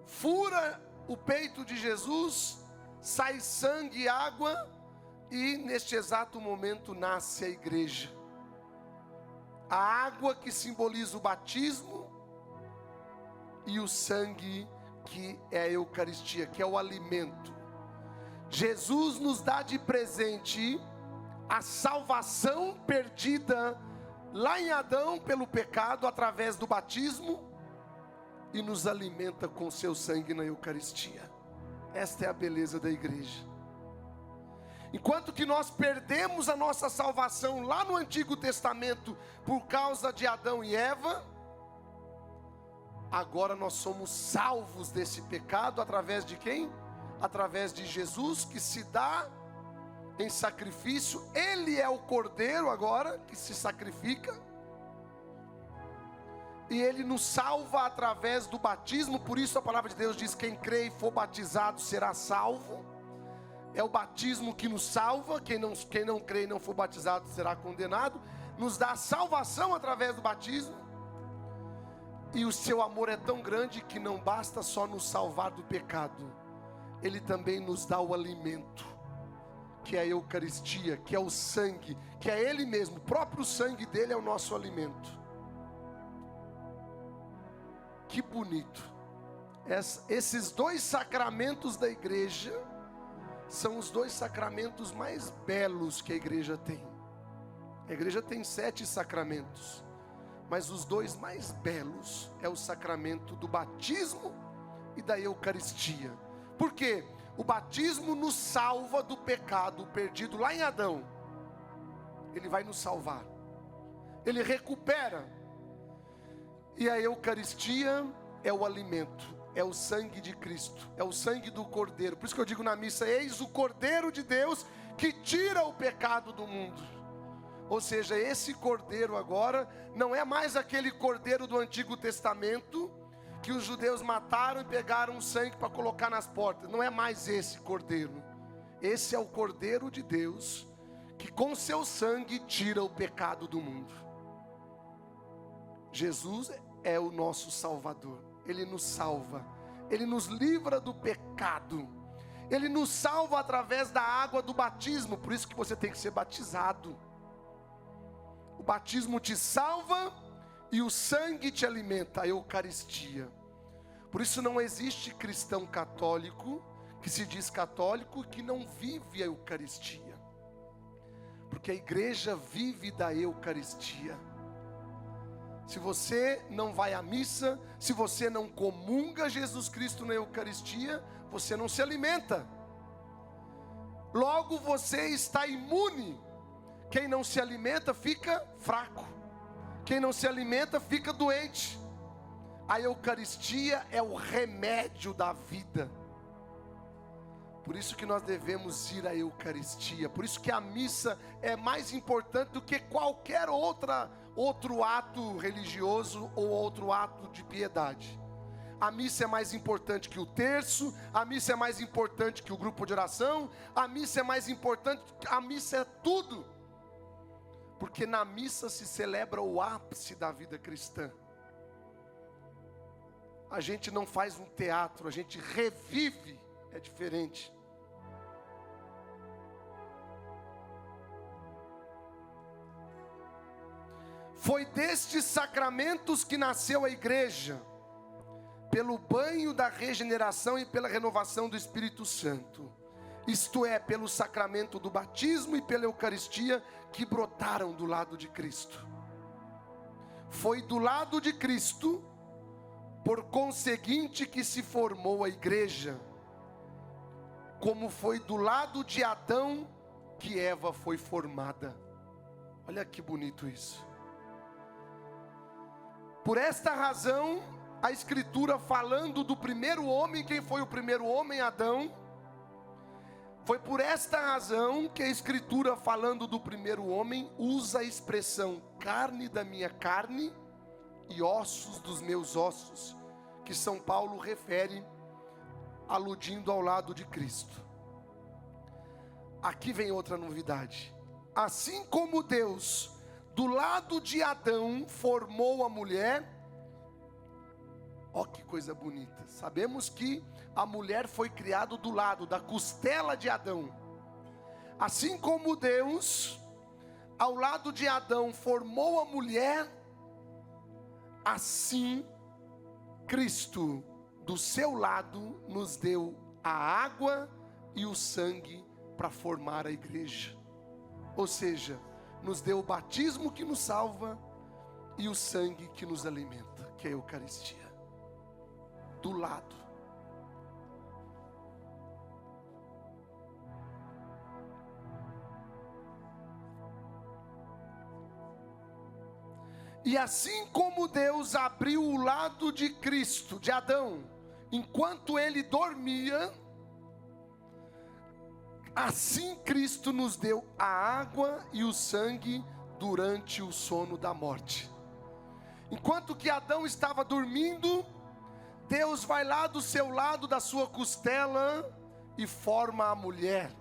Speaker 3: fura o peito de Jesus, sai sangue e água, e neste exato momento nasce a igreja. A água que simboliza o batismo e o sangue que é a Eucaristia, que é o alimento. Jesus nos dá de presente a salvação perdida lá em Adão pelo pecado através do batismo e nos alimenta com seu sangue na Eucaristia. Esta é a beleza da igreja. Enquanto que nós perdemos a nossa salvação lá no Antigo Testamento por causa de Adão e Eva, agora nós somos salvos desse pecado através de quem? Através de Jesus, que se dá em sacrifício. Ele é o cordeiro agora que se sacrifica, e ele nos salva através do batismo. Por isso a palavra de Deus diz: quem crê e for batizado será salvo. É o batismo que nos salva. Quem não crê e não for batizado será condenado. Nos dá a salvação através do batismo. E o seu amor é tão grande que não basta só nos salvar do pecado, ele também nos dá o alimento, que é a Eucaristia, que é o sangue, que é ele mesmo. O próprio sangue dele é o nosso alimento. Que bonito. Esses dois sacramentos da igreja são os dois sacramentos mais belos que a igreja tem. A igreja tem 7 sacramentos, mas os dois mais belos é o sacramento do batismo e da Eucaristia. Por quê? O batismo nos salva do pecado perdido lá em Adão. Ele vai nos salvar. Ele recupera. E a Eucaristia é o alimento, é o sangue de Cristo, é o sangue do Cordeiro. Por isso que eu digo na missa: eis o Cordeiro de Deus que tira o pecado do mundo. Ou seja, esse Cordeiro agora não é mais aquele Cordeiro do Antigo Testamento que os judeus mataram e pegaram o sangue para colocar nas portas. Não é mais esse Cordeiro. Esse é o Cordeiro de Deus que com seu sangue tira o pecado do mundo. Jesus é o nosso Salvador. Ele nos salva. Ele nos livra do pecado. Ele nos salva através da água do batismo. Por isso que você tem que ser batizado. O batismo te salva e o sangue te alimenta, a Eucaristia. Por isso não existe cristão católico que se diz católico que não vive a Eucaristia. Porque a igreja vive da Eucaristia. Se você não vai à missa, se você não comunga Jesus Cristo na Eucaristia, você não se alimenta. Logo você está imune. Quem não se alimenta fica fraco. Quem não se alimenta fica doente. A Eucaristia é o remédio da vida. Por isso que nós devemos ir à Eucaristia. Por isso que a missa é mais importante do que qualquer outro ato religioso ou outro ato de piedade. A missa é mais importante que o terço. A missa é mais importante que o grupo de oração. A missa é mais importante. A missa é tudo. Porque na missa se celebra o ápice da vida cristã. A gente não faz um teatro, a gente revive, é diferente. Foi destes sacramentos que nasceu a igreja, pelo banho da regeneração e pela renovação do Espírito Santo. Isto é, pelo sacramento do batismo e pela Eucaristia que brotaram do lado de Cristo. Foi do lado de Cristo, por conseguinte, que se formou a igreja, como foi do lado de Adão que Eva foi formada. Olha que bonito isso. Por esta razão, a Escritura falando do primeiro homem, quem foi o primeiro homem? Adão. Foi por esta razão que a Escritura, falando do primeiro homem, usa a expressão carne da minha carne e ossos dos meus ossos, que São Paulo refere, aludindo ao lado de Cristo. Aqui vem outra novidade. Assim como Deus, do lado de Adão, formou a mulher. Ó, que coisa bonita. Sabemos que a mulher foi criada do lado, da costela de Adão. Assim como Deus, ao lado de Adão, formou a mulher, assim Cristo, do seu lado, nos deu a água e o sangue para formar a igreja. Ou seja, nos deu o batismo que nos salva e o sangue que nos alimenta, que é a Eucaristia. Do lado. E assim como Deus abriu o lado de Cristo, de Adão, enquanto ele dormia, assim Cristo nos deu a água e o sangue durante o sono da morte. Enquanto que Adão estava dormindo, Deus vai lá do seu lado, da sua costela, e forma a mulher.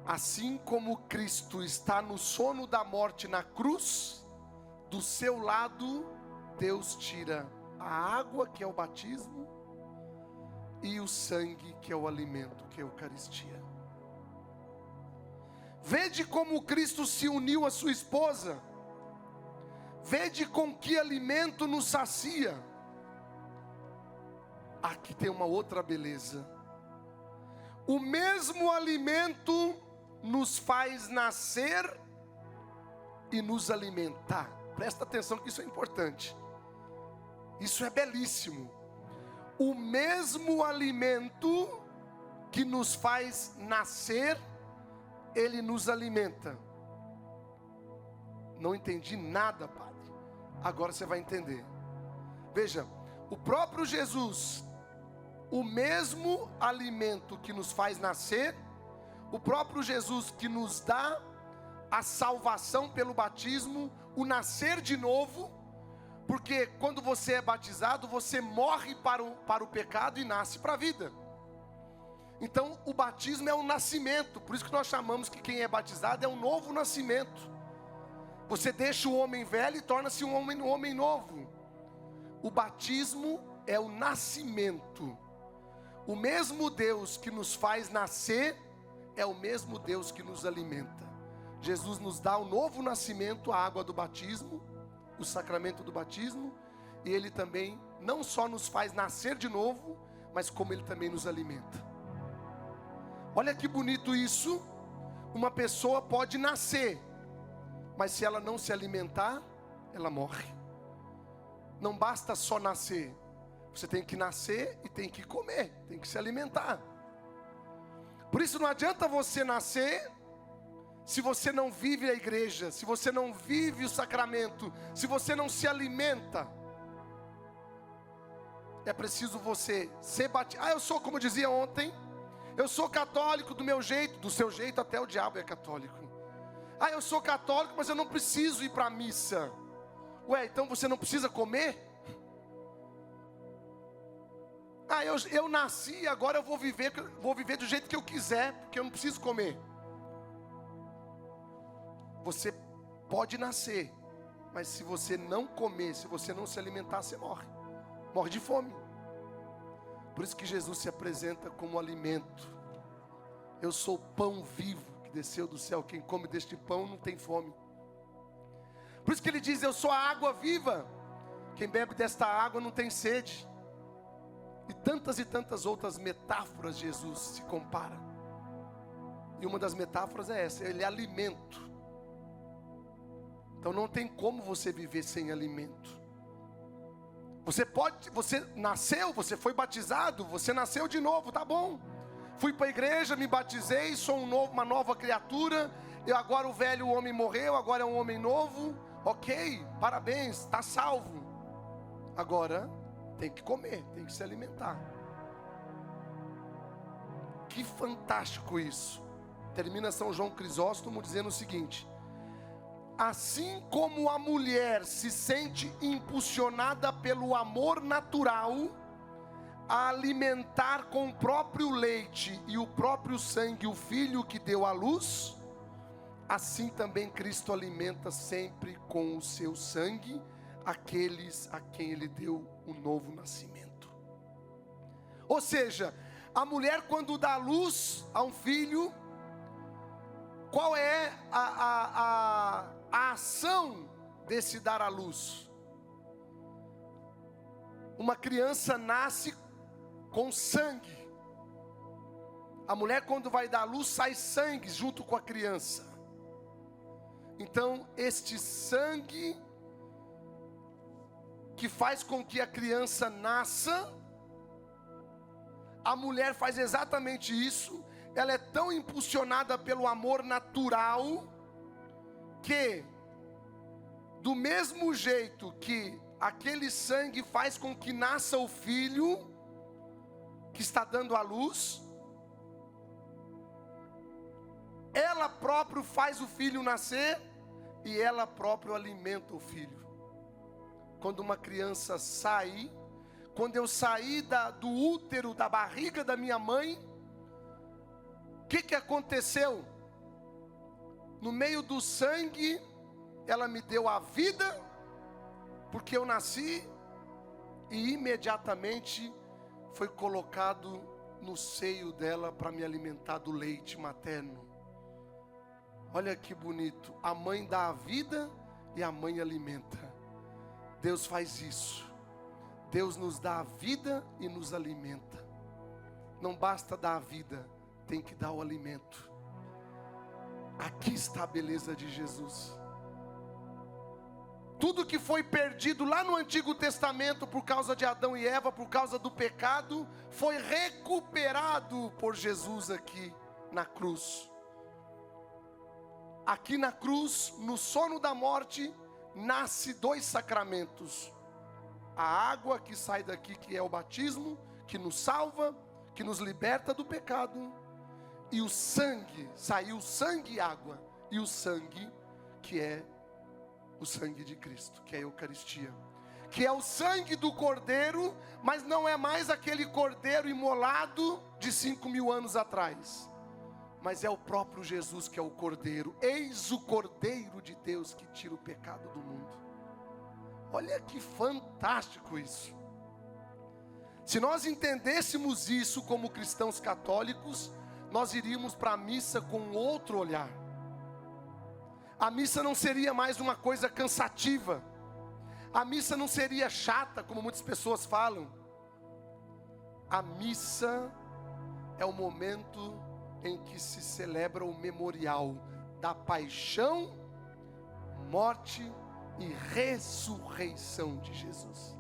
Speaker 3: Assim como Cristo está no sono da morte na cruz, do seu lado, Deus tira a água, que é o batismo, e o sangue, que é o alimento, que é a Eucaristia. Vede como Cristo se uniu à sua esposa. Vede com que alimento nos sacia. aqui tem uma outra beleza. O mesmo alimento nos faz nascer e nos alimentar. Presta atenção que isso é importante. Isso é belíssimo. O mesmo alimento que nos faz nascer, ele nos alimenta. Não entendi nada, padre. Agora você vai entender. Veja, o próprio Jesus, o mesmo alimento que nos faz nascer, o próprio Jesus que nos dá a salvação pelo batismo, o nascer de novo, porque quando você é batizado, você morre para o pecado e nasce para a vida. Então o batismo é um nascimento, por isso que nós chamamos que quem é batizado é um novo nascimento. Você deixa o homem velho e torna-se um homem novo. O batismo é o nascimento. O mesmo Deus que nos faz nascer é o mesmo Deus que nos alimenta. Jesus nos dá o novo nascimento, a água do batismo, o sacramento do batismo, e Ele também não só nos faz nascer de novo, mas como Ele também nos alimenta. Olha que bonito isso. Uma pessoa pode nascer, mas se ela não se alimentar, ela morre. Não basta só nascer, você tem que nascer e tem que comer, tem que se alimentar. Por isso não adianta você nascer se você não vive a igreja, se você não vive o sacramento, se você não se alimenta. É preciso você ser batizado. Eu sou, como dizia ontem, eu sou católico do meu jeito, do seu jeito até o diabo é católico. Eu sou católico, mas eu não preciso ir para a missa. Ué, então você não precisa comer? Eu nasci, agora eu vou viver do jeito que eu quiser, porque eu não preciso comer. Você pode nascer, mas se você não comer, se você não se alimentar, você morre. Morre de fome. Por isso que Jesus se apresenta como alimento. Eu sou o pão vivo que desceu do céu. Quem come deste pão não tem fome. Por isso que ele diz, eu sou a água viva. Quem bebe desta água não tem sede. E tantas outras metáforas Jesus se compara. E uma das metáforas é essa, ele é alimento. Então não tem como você viver sem alimento. Você nasceu, você foi batizado, você nasceu de novo, tá bom. Fui para a igreja, me batizei, sou uma nova criatura. Agora o velho homem morreu, agora é um homem novo. Ok, parabéns, está salvo. Agora tem que comer, tem que se alimentar. Que fantástico isso. Termina São João Crisóstomo dizendo o seguinte: assim como a mulher se sente impulsionada pelo amor natural a alimentar com o próprio leite e o próprio sangue o filho que deu à luz, assim também Cristo alimenta sempre com o seu sangue aqueles a quem Ele deu o novo nascimento. Ou seja, a mulher quando dá luz a um filho, qual é a ação desse dar à luz? Uma criança nasce com sangue. A mulher quando vai dar à luz sai sangue junto com a criança. Então este sangue que faz com que a criança nasça, a mulher faz exatamente isso. Ela é tão impulsionada pelo amor natural que, do mesmo jeito que aquele sangue faz com que nasça o filho que está dando à luz, ela própria faz o filho nascer e ela própria alimenta o filho. Quando uma criança sai, quando eu saí do útero, da barriga da minha mãe, o que aconteceu? No meio do sangue, ela me deu a vida, porque eu nasci, e imediatamente foi colocado no seio dela para me alimentar do leite materno. Olha que bonito, a mãe dá a vida e a mãe alimenta. Deus faz isso. Deus nos dá a vida e nos alimenta. Não basta dar a vida, tem que dar o alimento. Aqui está a beleza de Jesus. Tudo que foi perdido lá no Antigo Testamento por causa de Adão e Eva, por causa do pecado, foi recuperado por Jesus aqui na cruz. Aqui na cruz, no sono da morte, nasce 2 sacramentos. A água que sai daqui, que é o batismo, que nos salva, que nos liberta do pecado. E o sangue, saiu sangue e água. E o sangue, que é o sangue de Cristo, que é a Eucaristia. Que é o sangue do Cordeiro, mas não é mais aquele Cordeiro imolado de 5.000 anos atrás. Mas é o próprio Jesus que é o Cordeiro. Eis o Cordeiro de Deus que tira o pecado do mundo. Olha que fantástico isso. Se nós entendêssemos isso como cristãos católicos, nós iríamos para a missa com outro olhar. A missa não seria mais uma coisa cansativa. A missa não seria chata, como muitas pessoas falam. A missa é o momento em que se celebra o memorial da paixão, morte e ressurreição de Jesus.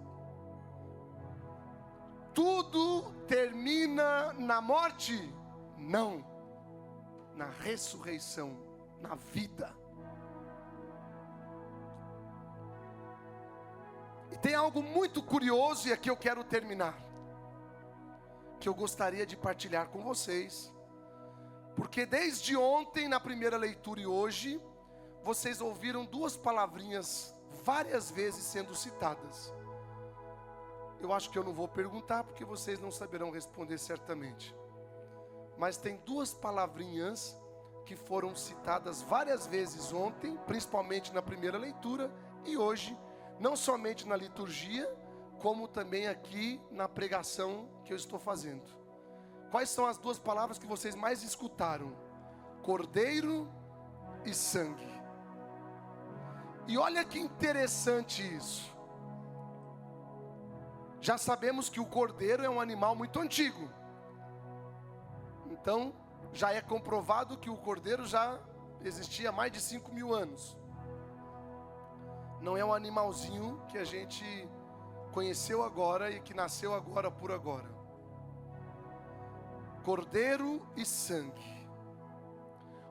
Speaker 3: Tudo termina na morte? Não. Na ressurreição, na vida. E tem algo muito curioso, e aqui eu quero terminar, que eu gostaria de partilhar com vocês. Porque desde ontem, na primeira leitura e hoje, vocês ouviram 2 palavrinhas várias vezes sendo citadas. Eu acho que eu não vou perguntar, porque vocês não saberão responder certamente. Mas tem 2 palavrinhas que foram citadas várias vezes ontem, principalmente na primeira leitura, e hoje, não somente na liturgia, como também aqui na pregação que eu estou fazendo. Quais são as 2 palavras que vocês mais escutaram? Cordeiro e sangue. E olha que interessante isso. Já sabemos que o cordeiro é um animal muito antigo. Então, já é comprovado que o cordeiro já existia há mais de 5.000 anos. Não é um animalzinho que a gente conheceu agora e que nasceu agora por agora. Cordeiro e sangue.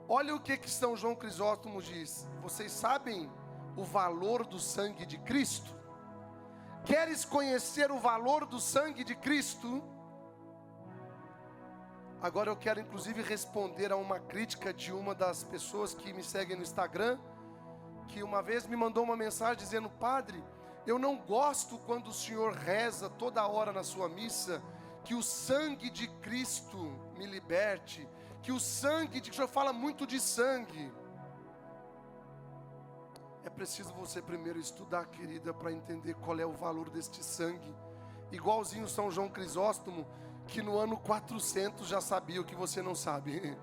Speaker 3: Olha o que São João Crisóstomo diz. Vocês sabem o valor do sangue de Cristo? Queres conhecer o valor do sangue de Cristo? Agora eu quero inclusive responder a uma crítica de uma das pessoas que me seguem no Instagram, que uma vez me mandou uma mensagem dizendo: padre, eu não gosto quando o senhor reza toda hora na sua missa, que o sangue de Cristo me liberte, que o sangue de... o senhor fala muito de sangue. É preciso você primeiro estudar, querida, para entender qual é o valor deste sangue. Igualzinho São João Crisóstomo, que no ano 400 já sabia o que você não sabe.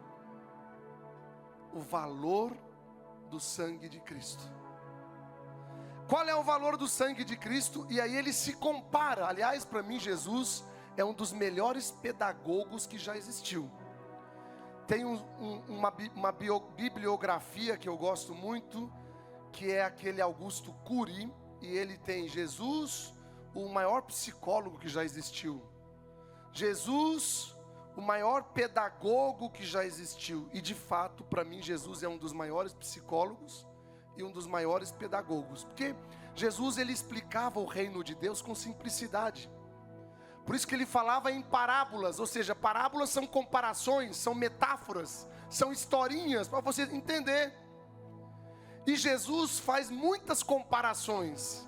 Speaker 3: O valor do sangue de Cristo. Qual é o valor do sangue de Cristo? E aí ele se compara. Aliás, para mim Jesus é um dos melhores pedagogos que já existiu. Tem uma bibliografia que eu gosto muito, que é aquele Augusto Cury, e ele tem Jesus, o maior psicólogo que já existiu. Jesus, o maior pedagogo que já existiu. E de fato, para mim, Jesus é um dos maiores psicólogos e um dos maiores pedagogos. Porque Jesus, ele explicava o reino de Deus com simplicidade. Por isso que ele falava em parábolas, ou seja, parábolas são comparações, são metáforas, são historinhas para você entender. E Jesus faz muitas comparações.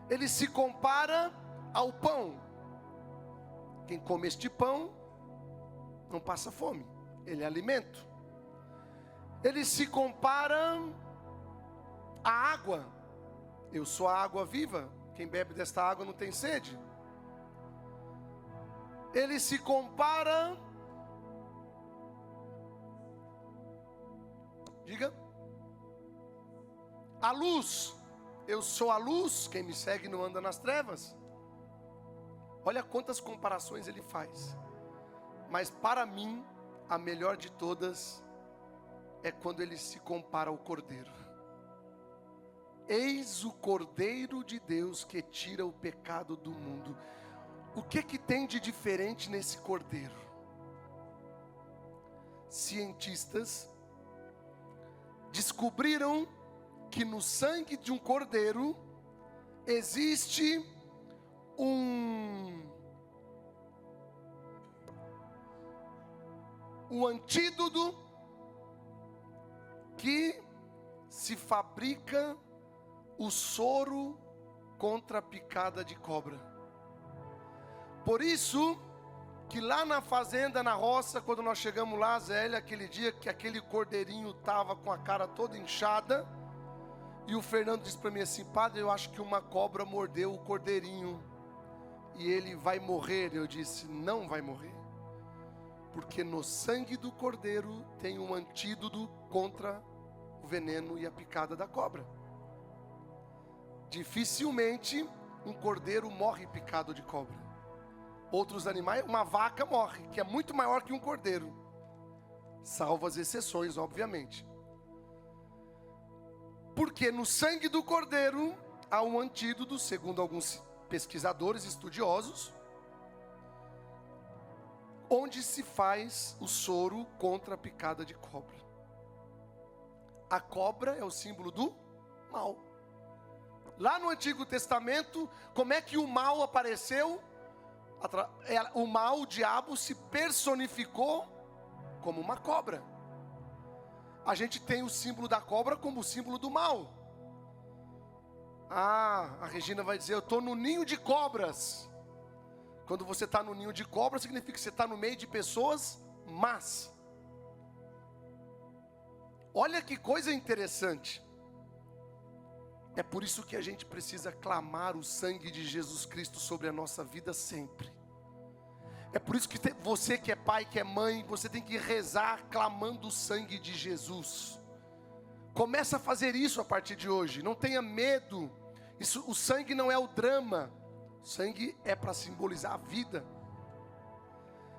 Speaker 3: Ele se compara ao pão. Quem come este pão não passa fome, ele é alimento. Ele se compara à água. Eu sou a água viva, quem bebe desta água não tem sede. Ele se compara, diga, a luz. Eu sou a luz, quem me segue não anda nas trevas. Olha quantas comparações ele faz. Mas para mim, a melhor de todas é quando ele se compara ao Cordeiro. Eis o Cordeiro de Deus que tira o pecado do mundo. O que tem de diferente nesse Cordeiro? Cientistas descobriram que no sangue de um cordeiro existe um antídoto que se fabrica o soro contra a picada de cobra. Por isso que lá na fazenda, na roça, quando nós chegamos lá, Zélia, aquele dia que aquele cordeirinho estava com a cara toda inchada, e o Fernando disse para mim assim: padre, eu acho que uma cobra mordeu o cordeirinho e ele vai morrer. Eu disse: não vai morrer, porque no sangue do cordeiro tem um antídoto contra o veneno e a picada da cobra. Dificilmente um cordeiro morre picado de cobra. Outros animais, uma vaca morre, que é muito maior que um cordeiro, salvo as exceções, obviamente. Porque no sangue do cordeiro há um antídoto, segundo alguns pesquisadores estudiosos, onde se faz o soro contra a picada de cobra. A cobra é o símbolo do mal. Lá no Antigo Testamento, como é que o mal apareceu? O mal, o diabo, se personificou como uma cobra. A gente tem o símbolo da cobra como o símbolo do mal. A Regina vai dizer: eu estou no ninho de cobras. Quando você está no ninho de cobra, significa que você está no meio de pessoas más. Olha que coisa interessante. É por isso que a gente precisa clamar o sangue de Jesus Cristo sobre a nossa vida sempre. É por isso que você que é pai, que é mãe, você tem que rezar clamando o sangue de Jesus. Começa a fazer isso a partir de hoje. Não tenha medo. O sangue não é o drama. O sangue é para simbolizar a vida.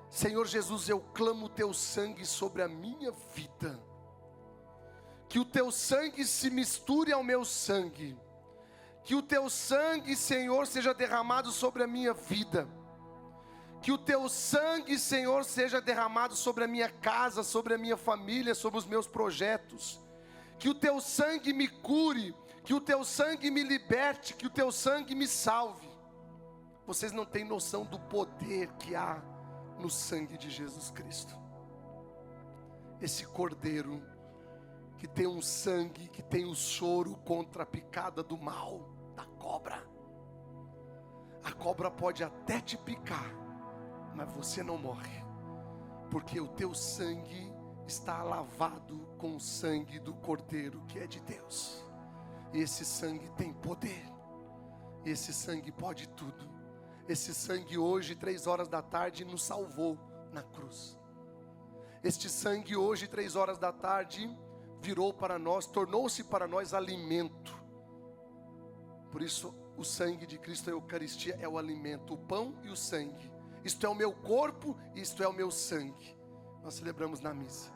Speaker 3: Senhor Jesus, eu clamo o teu sangue sobre a minha vida. Que o teu sangue se misture ao meu sangue. Que o teu sangue, Senhor, seja derramado sobre a minha vida. Que o teu sangue, Senhor, seja derramado sobre a minha casa, sobre a minha família, sobre os meus projetos. Que o teu sangue me cure, que o teu sangue me liberte, que o teu sangue me salve. Vocês não têm noção do poder que há no sangue de Jesus Cristo. Esse cordeiro que tem um sangue, que tem o soro contra a picada do mal, da cobra. A cobra pode até te picar, mas você não morre, porque o teu sangue está lavado com o sangue do Cordeiro que é de Deus. E esse sangue tem poder. Esse sangue pode tudo. Esse sangue hoje, 3 horas da tarde, nos salvou na cruz. Este sangue hoje, 3 horas da tarde, virou para nós, tornou-se para nós alimento. Por isso, o sangue de Cristo, a Eucaristia, é o alimento, o pão e o sangue. Isto é o meu corpo, isto é o meu sangue. Nós celebramos na missa.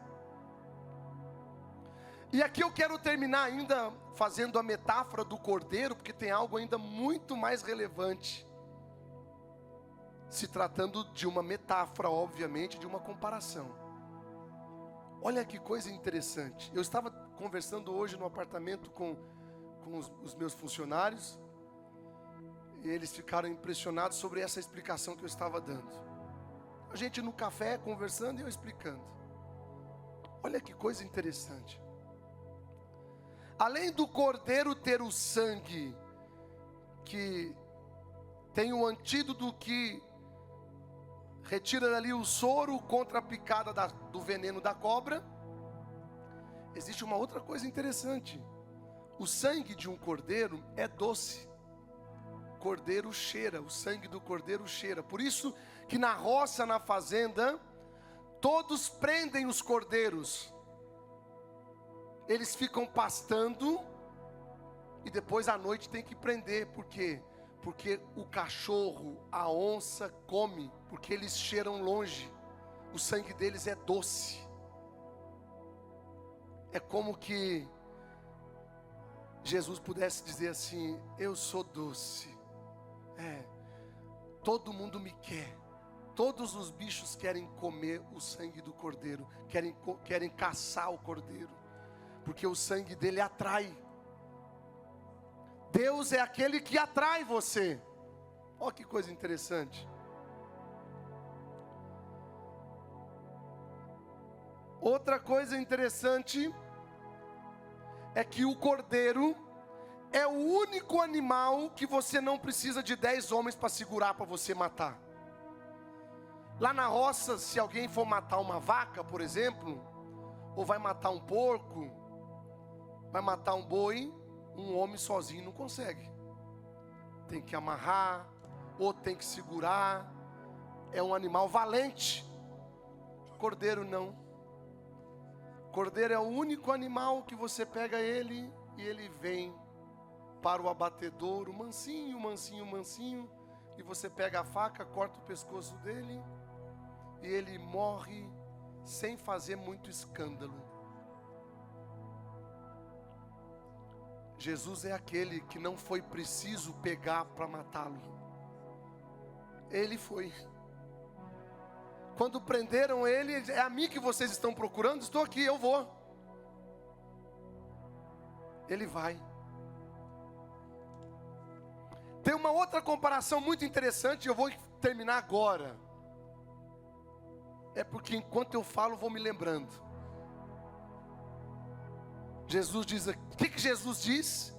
Speaker 3: E aqui eu quero terminar ainda fazendo a metáfora do cordeiro, porque tem algo ainda muito mais relevante. Se tratando de uma metáfora, obviamente, de uma comparação. Olha que coisa interessante. Eu estava conversando hoje no apartamento com os meus funcionários. E eles ficaram impressionados sobre essa explicação que eu estava dando. A gente no café conversando e eu explicando. Olha que coisa interessante. Além do cordeiro ter o sangue, que tem um antídoto que retira dali o soro contra a picada do veneno da cobra, existe uma outra coisa interessante. O sangue de um cordeiro é doce. Cordeiro cheira, o sangue do cordeiro cheira. Por isso que na roça, na fazenda, todos prendem os cordeiros. Eles ficam pastando e depois à noite tem que prender. Por quê? Porque o cachorro, a onça come, porque eles cheiram longe. O sangue deles é doce. É como que Jesus pudesse dizer assim: eu sou doce. Todo mundo me quer. Todos os bichos querem comer o sangue do cordeiro, querem caçar o cordeiro, porque o sangue dele atrai. Deus é aquele que atrai você. Olha que coisa interessante. Outra coisa interessante é que o cordeiro é o único animal que você não precisa de 10 homens para segurar para você matar. Lá na roça, se alguém for matar uma vaca, por exemplo, ou vai matar um porco, vai matar um boi, um homem sozinho não consegue. Tem que amarrar, ou tem que segurar. É um animal valente. Cordeiro não. Cordeiro é o único animal que você pega ele e ele vem para o abatedouro, mansinho, mansinho, mansinho, e você pega a faca, corta o pescoço dele e ele morre sem fazer muito escândalo. Jesus é aquele que não foi preciso pegar para matá-lo. Ele foi. Quando prenderam ele, é a mim que vocês estão procurando? Estou aqui, eu vou. Ele vai. Tem uma outra comparação muito interessante, eu vou terminar agora. É porque enquanto eu falo, vou me lembrando. Jesus diz, o que Jesus diz?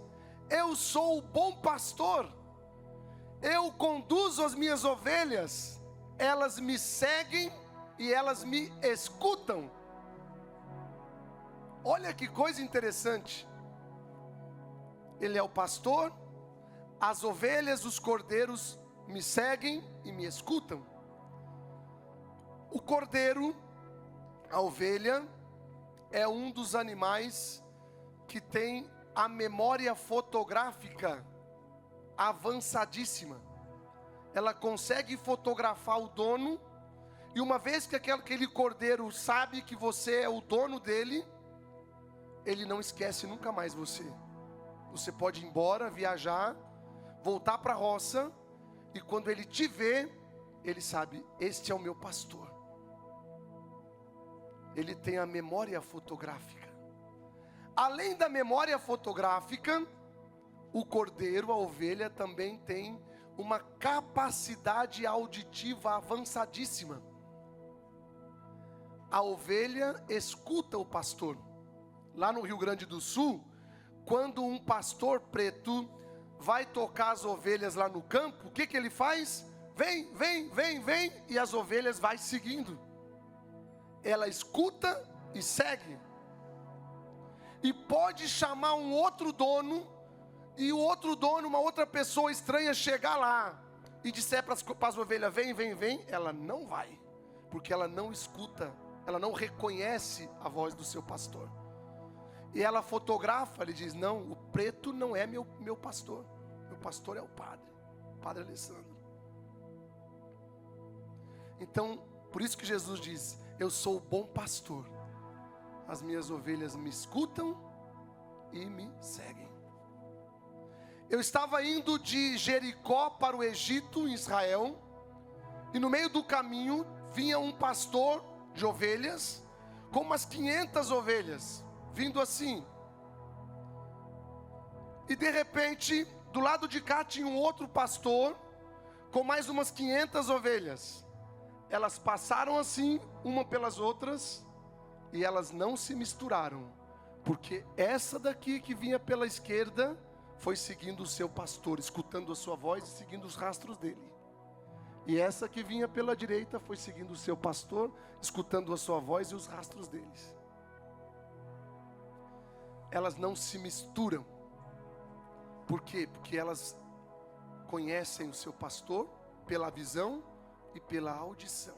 Speaker 3: Eu sou o bom pastor. Eu conduzo as minhas ovelhas. Elas me seguem e elas me escutam. Olha que coisa interessante. Ele é o pastor. As ovelhas, os cordeiros me seguem e me escutam. O cordeiro, a ovelha, é um dos animais que tem a memória fotográfica avançadíssima. Ela consegue fotografar o dono, e uma vez que aquele cordeiro sabe que você é o dono dele, ele não esquece nunca mais você. Você pode ir embora, viajar, voltar para a roça, e quando ele te vê, ele sabe, este é o meu pastor. Ele tem a memória fotográfica. Além da memória fotográfica, o cordeiro, a ovelha, também tem uma capacidade auditiva avançadíssima. A ovelha escuta o pastor. Lá no Rio Grande do Sul, quando um pastor preto vai tocar as ovelhas lá no campo, o que ele faz? Vem, vem, vem, vem, e as ovelhas vai seguindo. Ela escuta e segue. E pode chamar um outro dono, e o outro dono, uma outra pessoa estranha, chegar lá e disser para as ovelhas, vem, vem, vem, ela não vai, porque ela não escuta, ela não reconhece a voz do seu pastor. E ela fotografa, ele diz, não, o preto não é meu pastor. Meu pastor é o Padre Alessandro. Então, por isso que Jesus diz, eu sou o bom pastor. As minhas ovelhas me escutam e me seguem. Eu estava indo de Jericó para o Egito, em Israel, e no meio do caminho vinha um pastor de ovelhas, com umas 500 ovelhas, vindo assim. E de repente, do lado de cá tinha um outro pastor, com mais umas 500 ovelhas. Elas passaram assim, uma pelas outras, e elas não se misturaram, porque essa daqui que vinha pela esquerda, foi seguindo o seu pastor, escutando a sua voz e seguindo os rastros dele. E essa que vinha pela direita, foi seguindo o seu pastor, escutando a sua voz e os rastros deles. Elas não se misturam. Por quê? Porque elas conhecem o seu pastor pela visão e pela audição.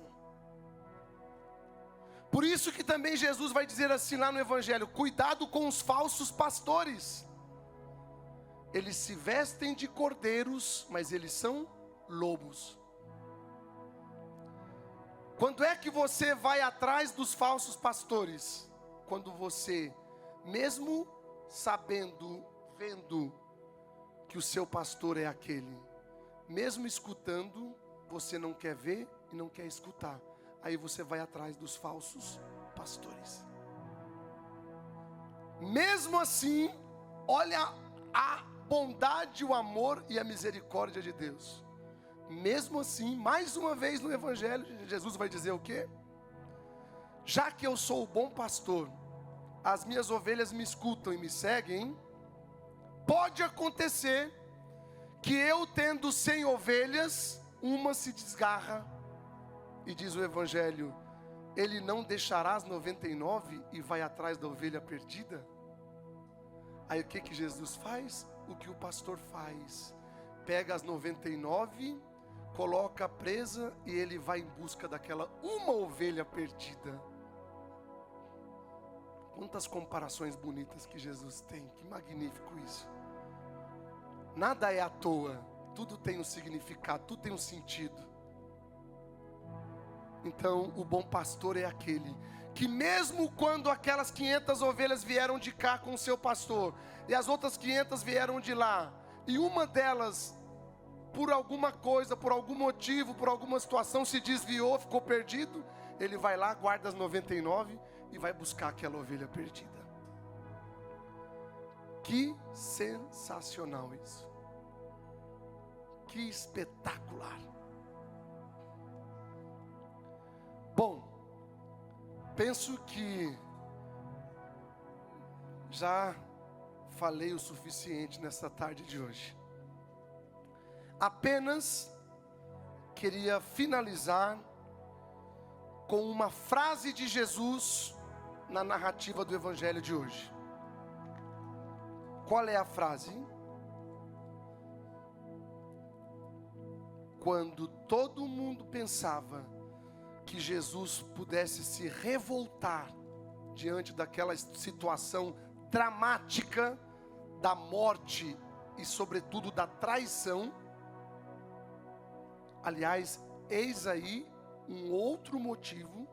Speaker 3: Por isso que também Jesus vai dizer assim lá no Evangelho, cuidado com os falsos pastores. Eles se vestem de cordeiros, mas eles são lobos. Quando é que você vai atrás dos falsos pastores? Quando você, mesmo sabendo, vendo que o seu pastor é aquele, mesmo escutando, você não quer ver e não quer escutar. Aí você vai atrás dos falsos pastores. Mesmo assim, olha a bondade, o amor e a misericórdia de Deus. Mesmo assim, mais uma vez no Evangelho, Jesus vai dizer o quê? Já que eu sou o bom pastor, as minhas ovelhas me escutam e me seguem, pode acontecer que eu tendo 100 ovelhas, uma se desgarra, e diz o Evangelho, ele não deixará as 99 e vai atrás da ovelha perdida? Aí o que Jesus faz? O que o pastor faz, pega as 99, coloca presa e ele vai em busca daquela uma ovelha perdida. Quantas comparações bonitas que Jesus tem, que magnífico isso. Nada é à toa, tudo tem um significado, tudo tem um sentido. Então o bom pastor é aquele que mesmo quando aquelas 500 ovelhas vieram de cá com o seu pastor, e as outras 500 vieram de lá, e uma delas, por alguma coisa, por algum motivo, por alguma situação, se desviou, ficou perdido, ele vai lá, guarda as 99 e vai buscar aquela ovelha perdida. Que sensacional isso. Que espetacular. Bom, penso que já falei o suficiente nessa tarde de hoje. Apenas queria finalizar com uma frase de Jesus na narrativa do Evangelho de hoje. Qual é a frase? Quando todo mundo pensava que Jesus pudesse se revoltar diante daquela situação dramática da morte e sobretudo da traição. Aliás, eis aí um outro motivo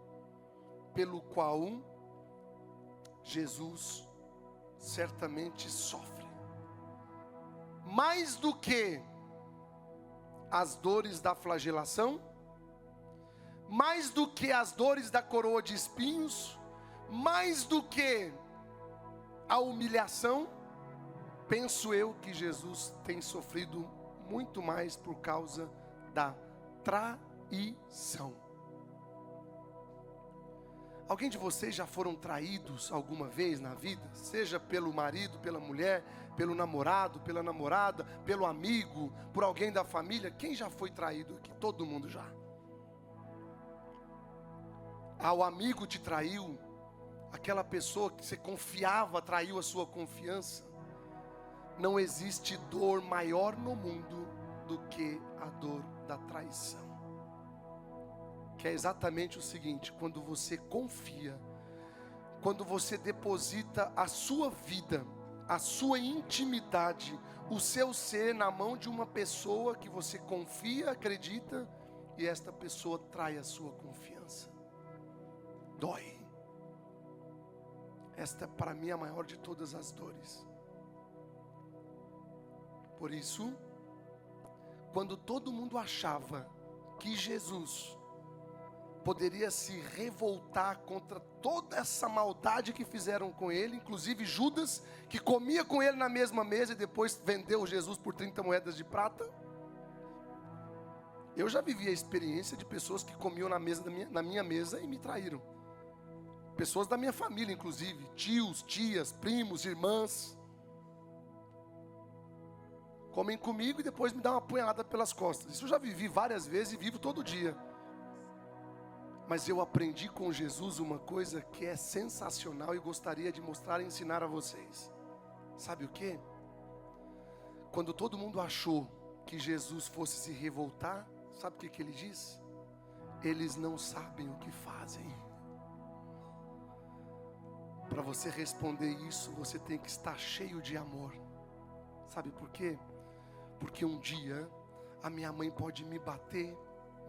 Speaker 3: pelo qual Jesus certamente sofre. Mais do que as dores da flagelação, mais do que as dores da coroa de espinhos, mais do que a humilhação, penso eu que Jesus tem sofrido muito mais por causa da traição. Alguém de vocês já foram traídos alguma vez na vida? Seja pelo marido, pela mulher, pelo namorado, pela namorada, pelo amigo, por alguém da família? Quem já foi traído aqui? Todo mundo já. O amigo te traiu, aquela pessoa que você confiava traiu a sua confiança. Não existe dor maior no mundo do que a dor da traição. Que é exatamente o seguinte: quando você confia, quando você deposita a sua vida, a sua intimidade, o seu ser na mão de uma pessoa que você confia, acredita, e esta pessoa trai a sua confiança. Dói. Esta é para mim a maior de todas as dores. Por isso, quando todo mundo achava que Jesus poderia se revoltar contra toda essa maldade que fizeram com ele, inclusive Judas, que comia com ele na mesma mesa e depois vendeu Jesus por 30 moedas de prata. Eu já vivi a experiência de pessoas que comiam na minha mesa e me traíram. Pessoas da minha família, inclusive, tios, tias, primos, irmãs. Comem comigo e depois me dão uma apunhalada pelas costas. Isso eu já vivi várias vezes e vivo todo dia. Mas eu aprendi com Jesus uma coisa que é sensacional e gostaria de mostrar e ensinar a vocês. Sabe o quê? Quando todo mundo achou que Jesus fosse se revoltar, sabe o que ele diz? Eles não sabem o que fazem. Para você responder isso, você tem que estar cheio de amor. Sabe por quê? Porque um dia a minha mãe pode me bater,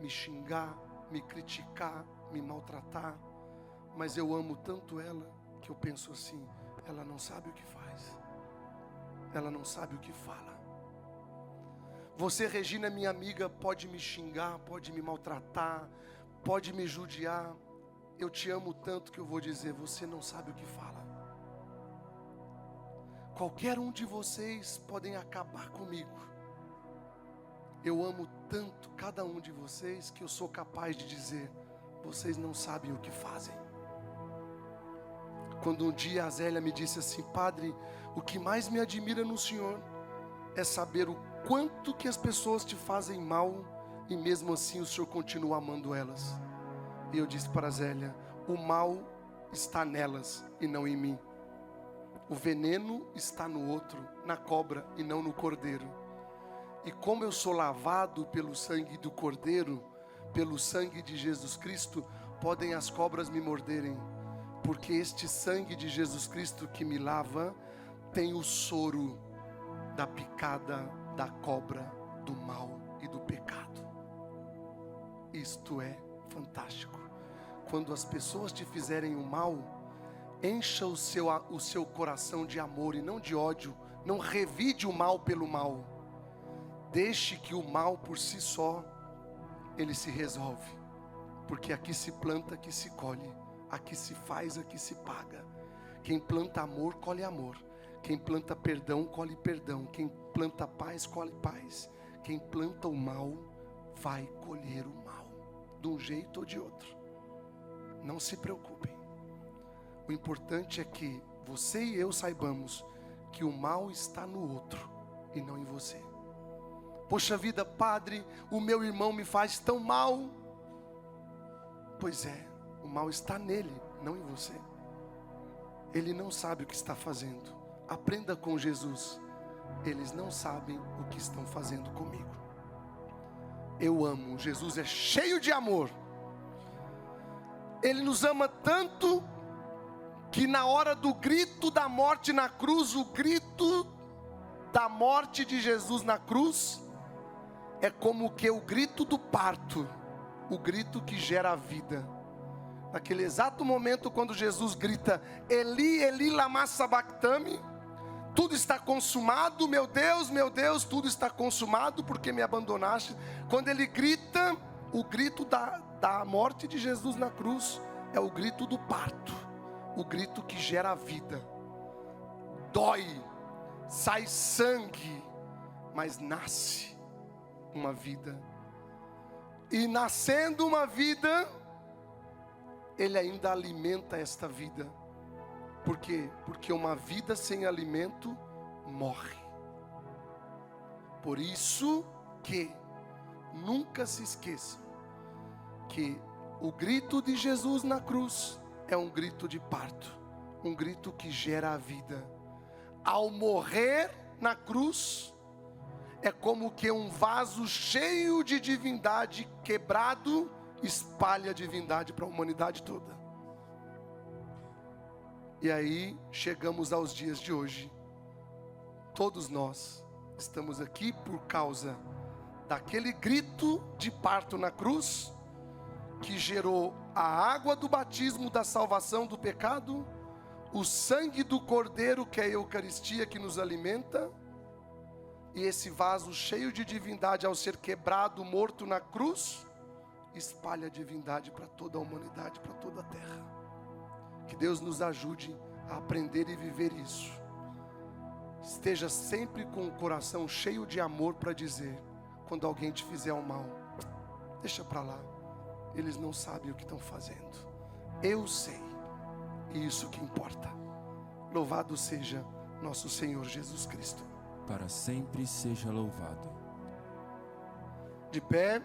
Speaker 3: me xingar, me criticar, me maltratar, mas eu amo tanto ela que eu penso assim: ela não sabe o que faz, ela não sabe o que fala. Você, Regina, minha amiga, pode me xingar, pode me maltratar, pode me judiar. Eu te amo tanto que eu vou dizer: você não sabe o que fala. Qualquer um de vocês podem acabar comigo. Eu amo tanto cada um de vocês que eu sou capaz de dizer: vocês não sabem o que fazem. Quando um dia a Zélia me disse assim: padre, o que mais me admira no senhor é saber o quanto que as pessoas te fazem mal e mesmo assim o senhor continua amando elas. E eu disse para a Zélia: o mal está nelas e não em mim. O veneno está no outro, na cobra e não no cordeiro. E como eu sou lavado pelo sangue do cordeiro, pelo sangue de Jesus Cristo, podem as cobras me morderem, porque este sangue de Jesus Cristo que me lava tem o soro da picada da cobra, do mal e do pecado. Isto é fantástico. Quando as pessoas te fizerem o mal, encha o seu coração de amor e não de ódio. Não revide o mal pelo mal. Deixe que o mal por si só, ele se resolve. Porque aqui se planta, aqui se colhe. Aqui se faz, aqui se paga. Quem planta amor, colhe amor. Quem planta perdão, colhe perdão. Quem planta paz, colhe paz. Quem planta o mal, vai colher o mal, de um jeito ou de outro. Não se preocupem. O importante é que você e eu saibamos que o mal está no outro e não em você. Poxa vida, padre, o meu irmão me faz tão mal. Pois é, o mal está nele, não em você. Ele não sabe o que está fazendo. Aprenda com Jesus. Eles não sabem o que estão fazendo comigo. Eu amo. Jesus é cheio de amor. Ele nos ama tanto que na hora do grito da morte na cruz, o grito da morte de Jesus na cruz é como que o grito do parto, o grito que gera a vida. Naquele exato momento quando Jesus grita: Eli, Eli, lama sabachthani, tudo está consumado, meu Deus, tudo está consumado, porque me abandonaste. Quando ele grita, o grito da morte de Jesus na cruz é o grito do parto, o grito que gera a vida. Dói, sai sangue, mas nasce uma vida. E nascendo uma vida, ele ainda alimenta esta vida. Por quê? Porque uma vida sem alimento morre. Por isso que nunca se esqueçam que o grito de Jesus na cruz é um grito de parto, um grito que gera a vida. Ao morrer na cruz, é como que um vaso cheio de divindade quebrado espalha a divindade para a humanidade toda. E aí chegamos aos dias de hoje. Todos nós estamos aqui por causa daquele grito de parto na cruz, que gerou a água do batismo da salvação do pecado, o sangue do Cordeiro, que é a Eucaristia que nos alimenta, e esse vaso cheio de divindade, ao ser quebrado, morto na cruz, espalha a divindade para toda a humanidade, para toda a terra. Que Deus nos ajude a aprender e viver isso. Esteja sempre com o coração cheio de amor para dizer, quando alguém te fizer o mal: deixa para lá, eles não sabem o que estão fazendo. Eu sei, e isso que importa. Louvado seja nosso Senhor Jesus Cristo.
Speaker 4: Para sempre seja louvado.
Speaker 3: De pé.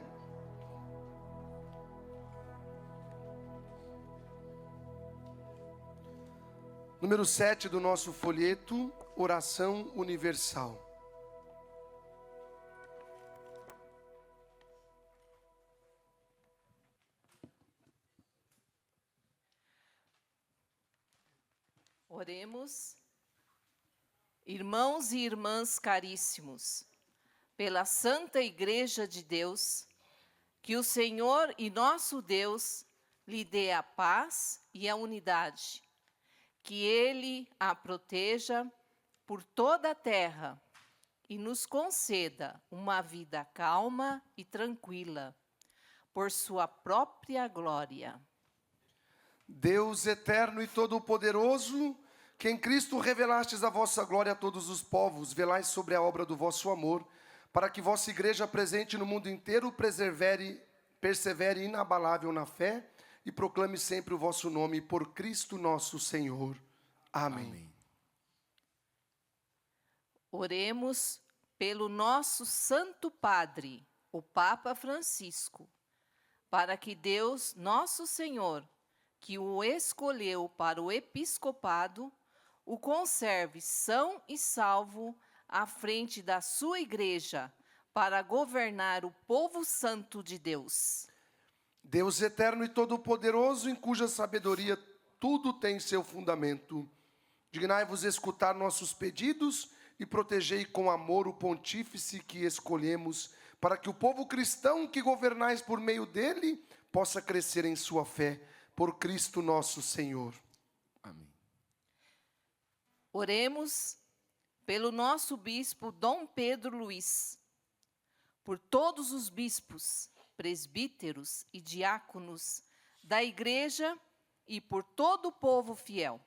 Speaker 3: Número 7 do nosso folheto, oração universal.
Speaker 6: Oremos. Irmãos e irmãs caríssimos, pela Santa Igreja de Deus, que o Senhor e nosso Deus lhe dê a paz e a unidade, que Ele a proteja por toda a terra e nos conceda uma vida calma e tranquila, por sua própria glória.
Speaker 3: Deus eterno e todo-poderoso, que em Cristo revelastes a vossa glória a todos os povos, velai sobre a obra do vosso amor, para que vossa igreja presente no mundo inteiro persevere inabalável na fé e proclame sempre o vosso nome por Cristo nosso Senhor. Amém.
Speaker 7: Amém.
Speaker 6: Oremos pelo nosso Santo Padre, o Papa Francisco, para que Deus, nosso Senhor, que o escolheu para o episcopado, o conserve são e salvo à frente da sua igreja, para governar o povo santo de Deus.
Speaker 3: Deus eterno e todo-poderoso, em cuja sabedoria tudo tem seu fundamento, dignai-vos escutar nossos pedidos e protegei com amor o pontífice que escolhemos, para que o povo cristão que governais por meio dele possa crescer em sua fé, por Cristo nosso Senhor.
Speaker 7: Amém.
Speaker 6: Oremos pelo nosso bispo Dom Pedro Luiz, por todos os bispos, presbíteros e diáconos da igreja e por todo o povo fiel.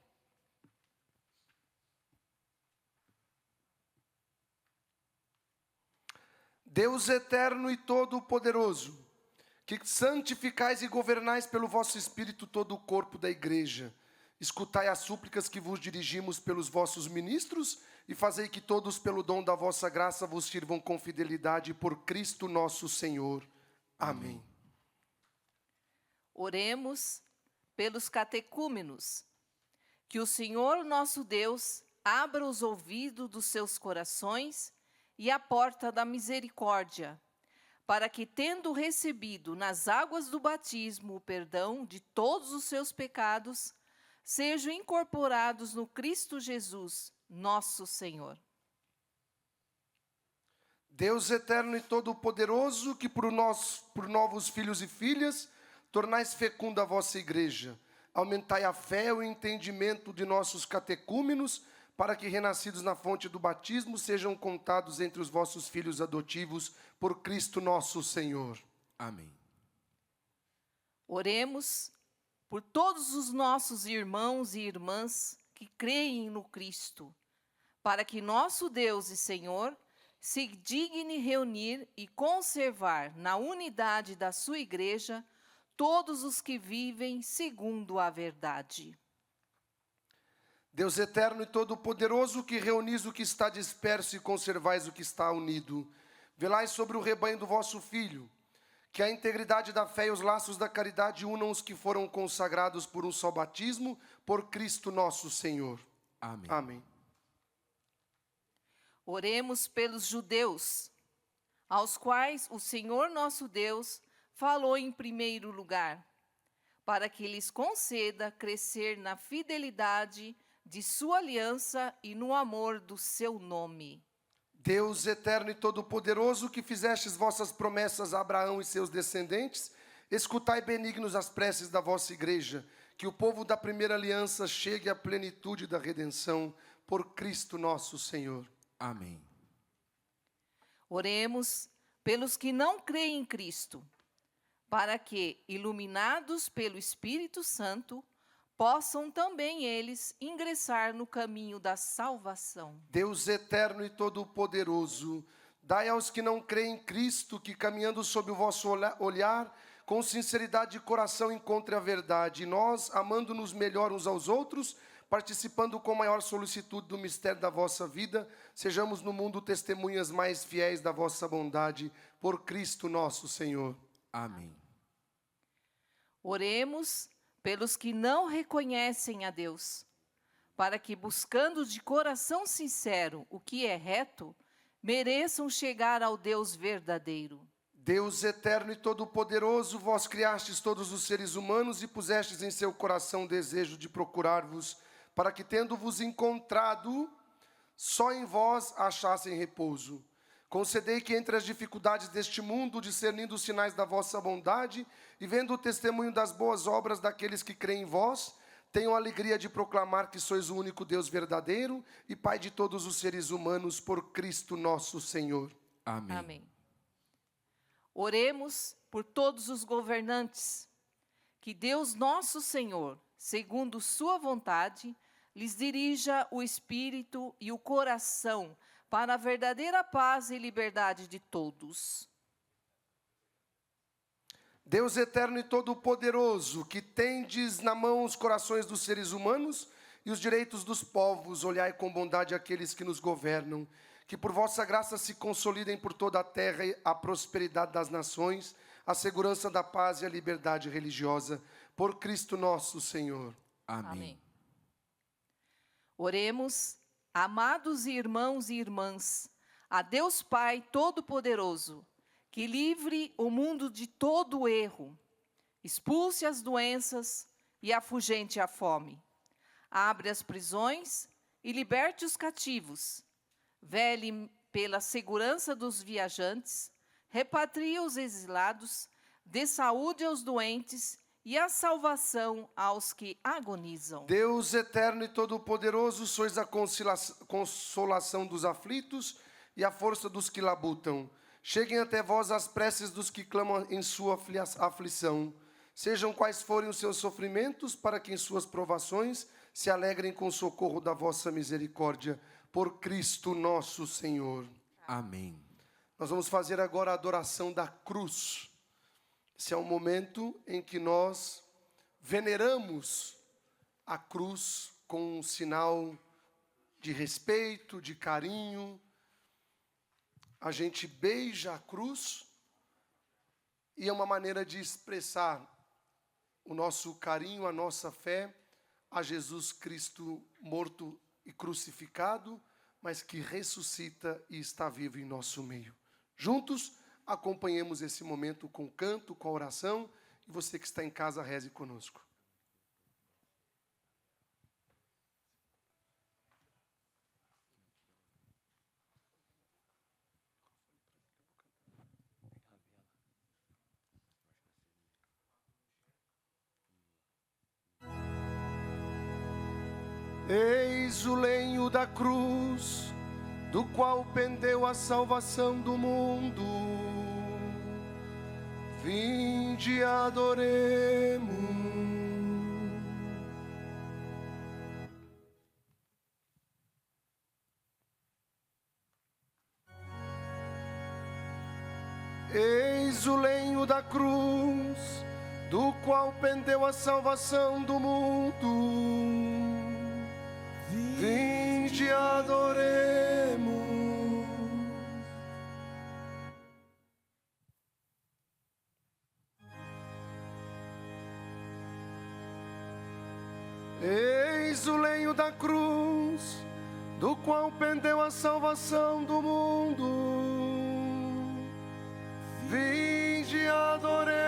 Speaker 3: Deus eterno e todo-poderoso, que santificais e governais pelo vosso Espírito todo o corpo da igreja, escutai as súplicas que vos dirigimos pelos vossos ministros e fazei que todos, pelo dom da vossa graça, vos sirvam com fidelidade por Cristo nosso Senhor. Amém.
Speaker 6: Oremos pelos catecúmenos, que o Senhor nosso Deus abra os ouvidos dos seus corações e a porta da misericórdia, para que, tendo recebido nas águas do batismo o perdão de todos os seus pecados, sejam incorporados no Cristo Jesus, nosso Senhor.
Speaker 3: Deus eterno e todo-poderoso, que por novos filhos e filhas, tornais fecunda a vossa igreja, aumentai a fé e o entendimento de nossos catecúmenos, para que, renascidos na fonte do batismo, sejam contados entre os vossos filhos adotivos, por Cristo nosso Senhor.
Speaker 7: Amém.
Speaker 6: Oremos por todos os nossos irmãos e irmãs que creem no Cristo, para que nosso Deus e Senhor se digne reunir e conservar na unidade da sua igreja todos os que vivem segundo a verdade.
Speaker 3: Deus eterno e todo-poderoso, que reunis o que está disperso e conservais o que está unido, velai sobre o rebanho do vosso Filho, que a integridade da fé e os laços da caridade unam os que foram consagrados por um só batismo, por Cristo nosso Senhor.
Speaker 7: Amém.
Speaker 3: Amém.
Speaker 6: Oremos pelos judeus, aos quais o Senhor nosso Deus falou em primeiro lugar, para que lhes conceda crescer na fidelidade de sua aliança e no amor do seu nome.
Speaker 3: Deus eterno e todo-poderoso, que fizestes vossas promessas a Abraão e seus descendentes, escutai benignos as preces da vossa igreja, que o povo da primeira aliança chegue à plenitude da redenção, por Cristo nosso Senhor.
Speaker 7: Amém.
Speaker 6: Oremos pelos que não creem em Cristo, para que, iluminados pelo Espírito Santo, possam também eles ingressar no caminho da salvação.
Speaker 3: Deus eterno e todo-poderoso, dai aos que não creem em Cristo, que caminhando sob o vosso olhar, com sinceridade de coração encontre a verdade, e nós, amando-nos melhor uns aos outros, participando com maior solicitude do mistério da vossa vida, sejamos no mundo testemunhas mais fiéis da vossa bondade, por Cristo nosso Senhor.
Speaker 7: Amém.
Speaker 6: Oremos pelos que não reconhecem a Deus, para que, buscando de coração sincero o que é reto, mereçam chegar ao Deus verdadeiro.
Speaker 3: Deus eterno e todo-poderoso, vós criastes todos os seres humanos e pusestes em seu coração o desejo de procurar-vos, para que, tendo-vos encontrado, só em vós achassem repouso. Concedei que entre as dificuldades deste mundo, discernindo os sinais da vossa bondade e vendo o testemunho das boas obras daqueles que creem em vós, tenham a alegria de proclamar que sois o único Deus verdadeiro e Pai de todos os seres humanos, por Cristo nosso Senhor.
Speaker 4: Amém.
Speaker 6: Amém. Oremos por todos os governantes, que Deus nosso Senhor, segundo sua vontade, lhes dirija o espírito e o coração para a verdadeira paz e liberdade de todos.
Speaker 3: Deus eterno e todo-poderoso, que tendes na mão os corações dos seres humanos e os direitos dos povos, olhai com bondade aqueles que nos governam, que por vossa graça se consolidem por toda a terra a prosperidade das nações, a segurança da paz e a liberdade religiosa, por Cristo nosso Senhor.
Speaker 4: Amém.
Speaker 6: Amém. Oremos, amados irmãos e irmãs, a Deus Pai Todo-Poderoso, que livre o mundo de todo o erro, expulse as doenças e afugente a fome, abre as prisões e liberte os cativos, vele pela segurança dos viajantes, repatrie os exilados, dê saúde aos doentes e a salvação aos que agonizam.
Speaker 3: Deus eterno e todo-poderoso, sois a consolação dos aflitos e a força dos que labutam. Cheguem até vós as preces dos que clamam em sua aflição. Sejam quais forem os seus sofrimentos, para que em suas provações se alegrem com o socorro da vossa misericórdia. Por Cristo nosso Senhor.
Speaker 4: Amém.
Speaker 3: Nós vamos fazer agora a adoração da cruz. Esse é um momento em que nós veneramos a cruz com um sinal de respeito, de carinho. A gente beija a cruz e é uma maneira de expressar o nosso carinho, a nossa fé a Jesus Cristo morto e crucificado, mas que ressuscita e está vivo em nosso meio. Juntos, acompanhemos esse momento com canto, com oração, e você que está em casa, reze conosco. Eis o lenho da cruz, do qual pendeu a salvação do mundo. Vinde, adoremos. Eis o lenho da cruz, do qual pendeu a salvação do mundo. Vinde, adoremos. Eis o lenho da cruz, do qual pendeu a salvação do mundo. Vinde, adoremos.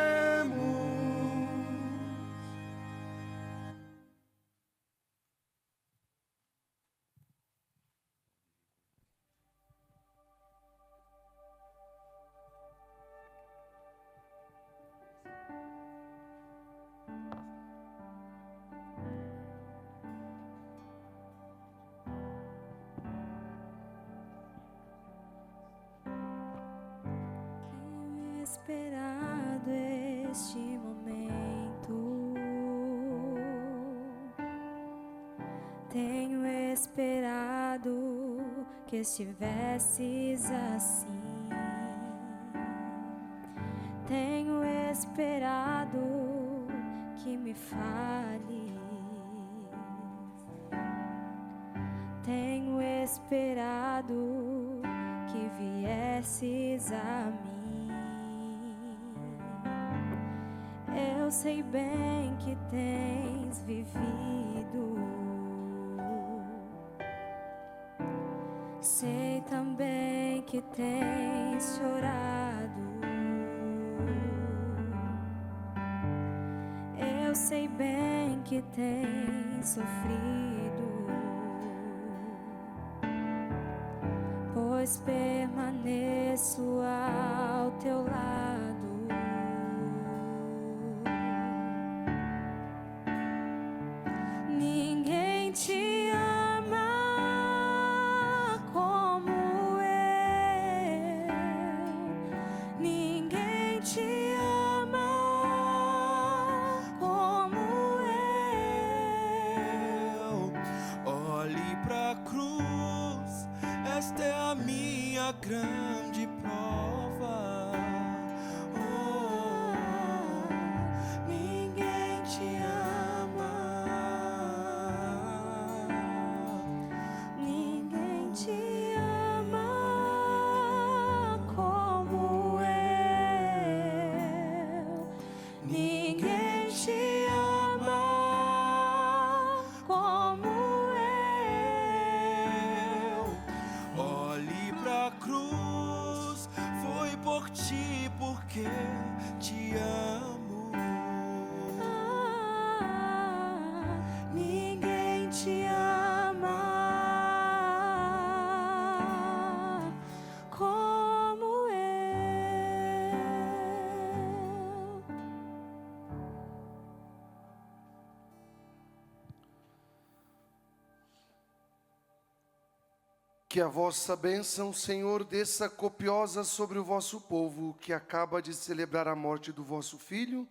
Speaker 5: Esperado este momento, tenho esperado que estivesses assim, tenho esperado que me fales, tenho esperado que viesses a mim. Eu sei bem que tens vivido, sei também que tens chorado. Eu sei bem que tens sofrido, pois permaneço ao teu lado. Ninguém te ama como eu. Ninguém te ama como eu.
Speaker 4: Olhe pra cruz, esta é a minha grande prova.
Speaker 5: Ninguém te ama. Ninguém te ama como eu. Ninguém te ama como eu.
Speaker 4: Olhe pra cruz, foi por ti, porque te amo.
Speaker 5: Ninguém te ama como eu.
Speaker 3: Que a vossa bênção, Senhor, desça copiosa sobre o vosso povo, que acaba de celebrar a morte do vosso Filho,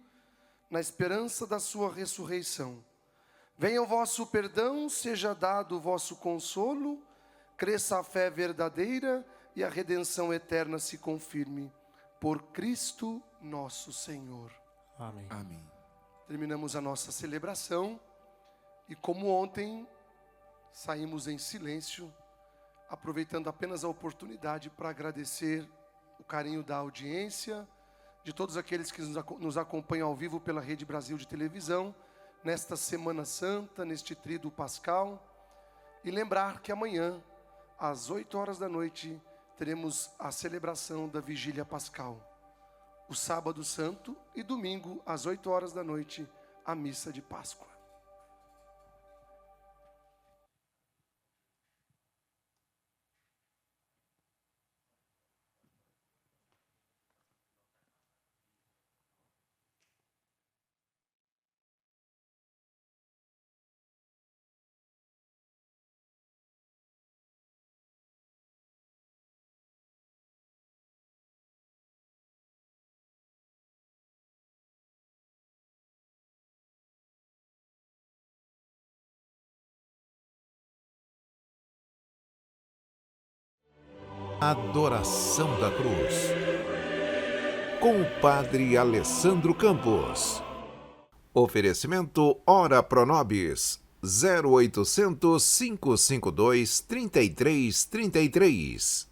Speaker 3: na esperança da sua ressurreição. Venha o vosso perdão, seja dado o vosso consolo, cresça a fé verdadeira e a redenção eterna se confirme. Por Cristo nosso Senhor.
Speaker 8: Amém.
Speaker 4: Amém.
Speaker 3: Terminamos a nossa celebração e, como ontem, saímos em silêncio, aproveitando apenas a oportunidade para agradecer o carinho da audiência, de todos aqueles que nos acompanham ao vivo pela Rede Brasil de televisão, nesta Semana Santa, neste tríduo pascal, e lembrar que amanhã, às 8 horas da noite, teremos a celebração da Vigília Pascal. O Sábado Santo e domingo, às 8 horas da noite, a Missa de Páscoa.
Speaker 1: Adoração da Cruz, com o Padre Alessandro Campos. Oferecimento Ora Pro Nobis, 0800 552 3333.